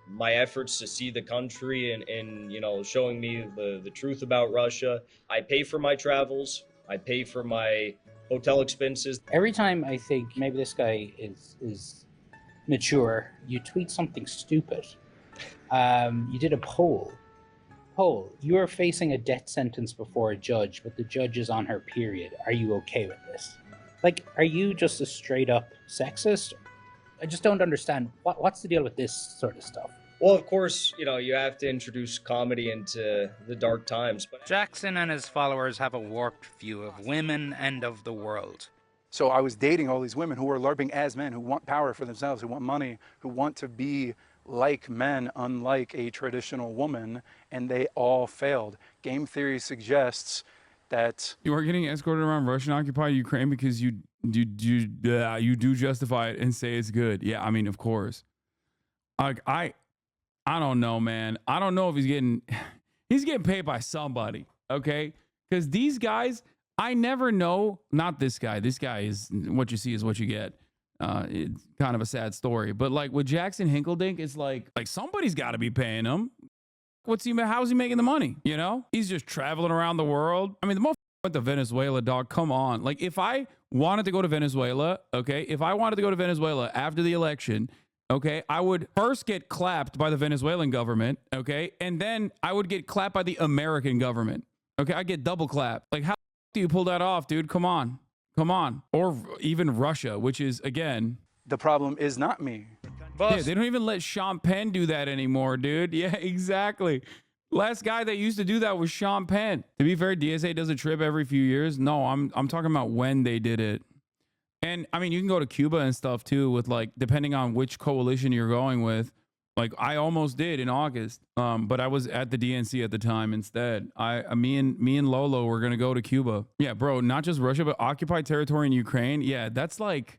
my efforts to see the country and you know, showing me the truth about Russia. I pay for my travels. I pay for my hotel expenses. Every time I think maybe this guy is mature, you tweet something stupid. You did a poll. You are facing a death sentence before a judge, but the judge is on her period. Are you okay with this? Like, are you just a straight up sexist? I just don't understand. What's the deal with this sort of stuff? Well, of course, you know, you have to introduce comedy into the dark times. But Jackson and his followers have a warped view of women and of the world. So I was dating all these women who were LARPing as men, who want power for themselves, who want money, who want to be like men, unlike a traditional woman, and they all failed. Game theory suggests that you are getting escorted around Russian-occupied Ukraine because you do justify it and say it's good. Yeah, I mean, of course. Like, I don't know, man. I don't know if he's getting paid by somebody, okay? Because these guys, I never know. Not this guy. This guy is what you see is what you get. It's kind of a sad story, but like with Jackson Hinkle, it's like somebody's got to be paying him. How's he making the money? You know, he's just traveling around the world. I mean, the motherfucker went to Venezuela, dog. Come on. Like, if I wanted to go to Venezuela, okay, after the election, okay, I would first get clapped by the Venezuelan government, okay, and then I would get clapped by the American government. Okay, I get double clapped. Like, how do you pull that off, dude? Come on. Or even Russia, which is, again, the problem is not me. Yeah, they don't even let Sean Penn do that anymore, dude. Yeah, exactly. Last guy that used to do that was Sean Penn. To be fair, DSA does a trip every few years. No, I'm talking about when they did it. And I mean, you can go to Cuba and stuff too, with like, depending on which coalition you're going with. Like, I almost did in August, but I was at the DNC at the time instead. Me and Lolo were gonna go to Cuba. Yeah, bro, not just Russia, but occupied territory in Ukraine. Yeah, that's like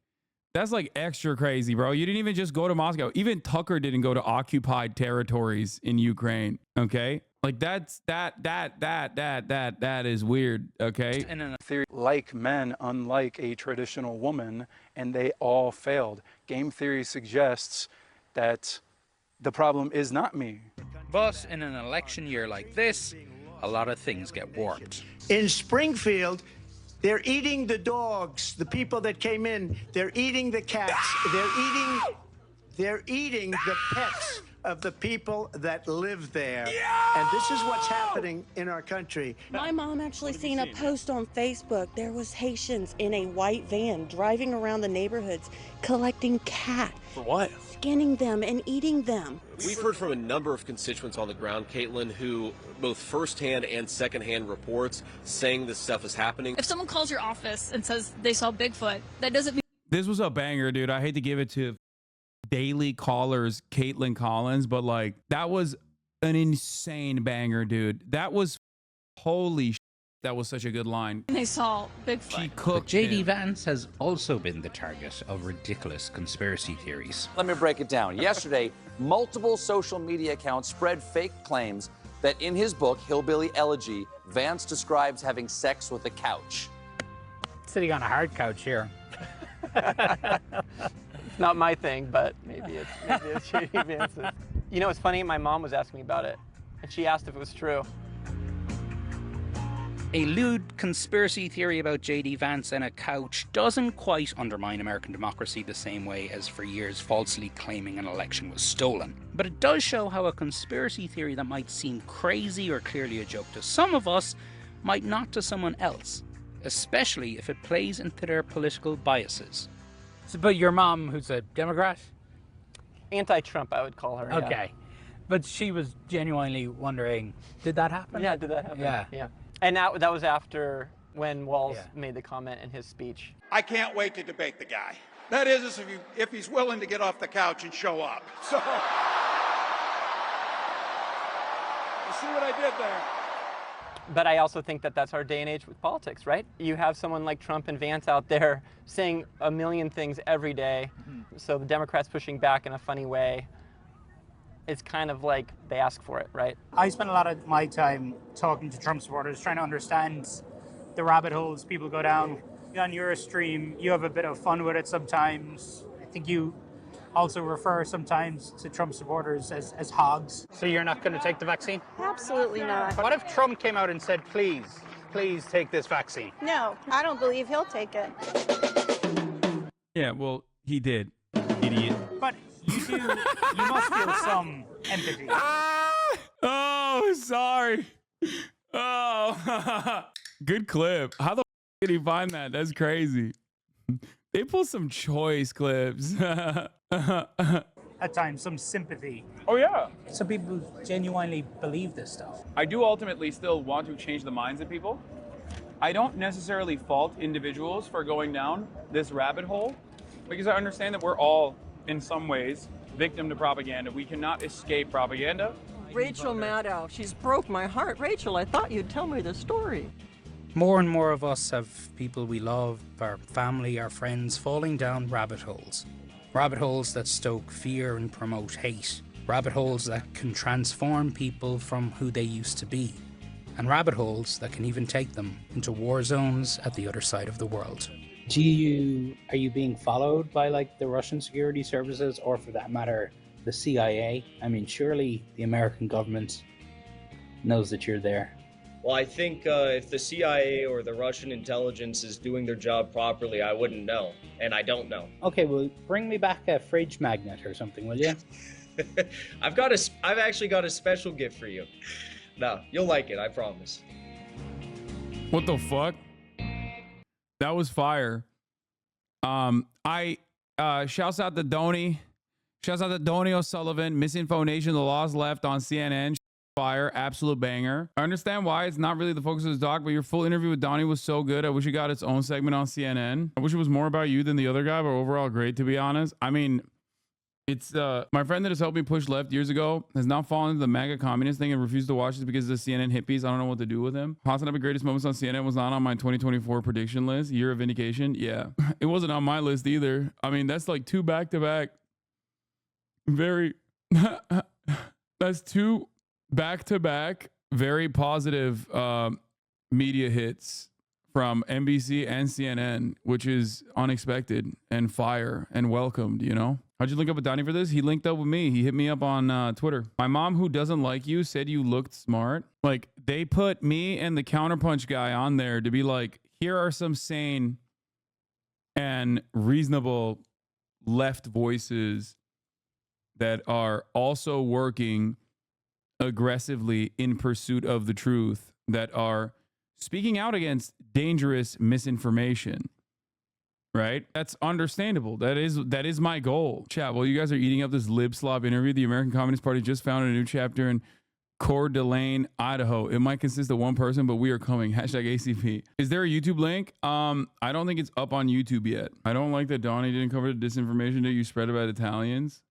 extra crazy, bro. You didn't even just go to Moscow. Even Tucker didn't go to occupied territories in Ukraine. Okay, like that is weird. Okay, In a theory, like men, unlike a traditional woman, and they all failed. Game theory suggests that the problem is not me. But in an election year like this, a lot of things get warped. In Springfield, they're eating the dogs, the people that came in. They're eating the cats. They're eating the pets of the people that live there. Yeah! And this is what's happening in our country. My mom actually seen a post on Facebook. There was Haitians in a white van driving around the neighborhoods collecting cats. For what? Skinning them and eating them. We've heard from a number of constituents on the ground, Caitlin, who both firsthand and secondhand reports saying this stuff is happening. If someone calls your office and says they saw Bigfoot, that doesn't mean... This was a banger, dude. I hate to give it to Daily Callers Caitlin Collins, but like, that was an insane banger, dude. That was holy That was such a good line. And they saw Bigfoot. She cooked J.D. him. Vance has also been the target of ridiculous conspiracy theories. Let me break it down. Yesterday, multiple social media accounts spread fake claims that in his book, Hillbilly Elegy, Vance describes having sex with a couch. Sitting on a hard couch here. It's not my thing, but maybe it's J.D. Vance's. You know, it's funny, my mom was asking me about it, and she asked if it was true. A lewd conspiracy theory about J.D. Vance and a couch doesn't quite undermine American democracy the same way as for years falsely claiming an election was stolen. But it does show how a conspiracy theory that might seem crazy or clearly a joke to some of us might not to someone else, especially if it plays into their political biases. So, but your mom, who's a Democrat? Anti-Trump, I would call her. Okay. Yeah. But she was genuinely wondering, did that happen? Yeah, did that happen? Yeah. And that was after when Walz made the comment in his speech. I can't wait to debate the guy. That is, if he's willing to get off the couch and show up. So, you see what I did there? But I also think that that's our day and age with politics, right? You have someone like Trump and Vance out there saying a million things every day. So the Democrats pushing back in a funny way. It's kind of like they ask for it, right? I spend a lot of my time talking to Trump supporters, trying to understand the rabbit holes people go down. On your stream, you have a bit of fun with it sometimes. I think you also refer sometimes to Trump supporters as hogs. So you're not going to take the vaccine? Absolutely not. What if Trump came out and said, please take this vaccine? No, I don't believe he'll take it. Yeah, well, he did, idiot. But you must feel some empathy. Oh, sorry. Oh, good clip. How the did he find that? That's crazy. They pull some choice clips. At times, some sympathy. Oh, yeah. Some people genuinely believe this stuff. I do ultimately still want to change the minds of people. I don't necessarily fault individuals for going down this rabbit hole because I understand that we're all, in some ways, victim to propaganda. We cannot escape propaganda. Rachel Maddow, she's broke my heart. Rachel, I thought you'd tell me the story. More and more of us have people we love, our family, our friends, falling down rabbit holes. Rabbit holes that stoke fear and promote hate. Rabbit holes that can transform people from who they used to be. And rabbit holes that can even take them into war zones at the other side of the world. Are you being followed by like the Russian security services, or for that matter, the CIA? I mean, surely the American government knows that you're there. Well, I think if the CIA or the Russian intelligence is doing their job properly, I wouldn't know, and I don't know. Okay, well, bring me back a fridge magnet or something, will you? I've actually got a special gift for you. No, you'll like it, I promise. What the fuck? That was fire. Shouts out to Donie. Shouts out to Donie O'Sullivan. Misinfonation, the laws left on CNN. Fire, absolute banger. I understand why it's not really the focus of this doc, but your full interview with Donie was so good. I wish it got its own segment on CNN. I wish it was more about you than the other guy, but overall great, to be honest. I mean, it's my friend that has helped me push left years ago has now fallen into the MAGA communist thing and refused to watch this because of the CNN hippies. I don't know what to do with him. Hasanabi greatest moments on CNN was not on my 2024 prediction list. Year of vindication. Yeah, it wasn't on my list either. I mean, that's like two back-to-back. That's two back-to-back very positive media hits from NBC and CNN, which is unexpected and fire and welcomed, you know? How'd you link up with Donie for this? He linked up with me. He hit me up on Twitter. My mom, who doesn't like you, said you looked smart. Like, they put me and the Counterpunch guy on there to be like, here are some sane and reasonable left voices that are also working aggressively in pursuit of the truth, that are speaking out against dangerous misinformation, right? That's understandable. That is my goal. Chat, while you guys are eating up this lib slob interview, the American Communist Party just founded a new chapter in Coeur d'Alene, Idaho. It might consist of one person, but we are coming. #ACP. Is there a YouTube link? I don't think it's up on YouTube yet. I don't like that Donie didn't cover the disinformation that you spread about Italians.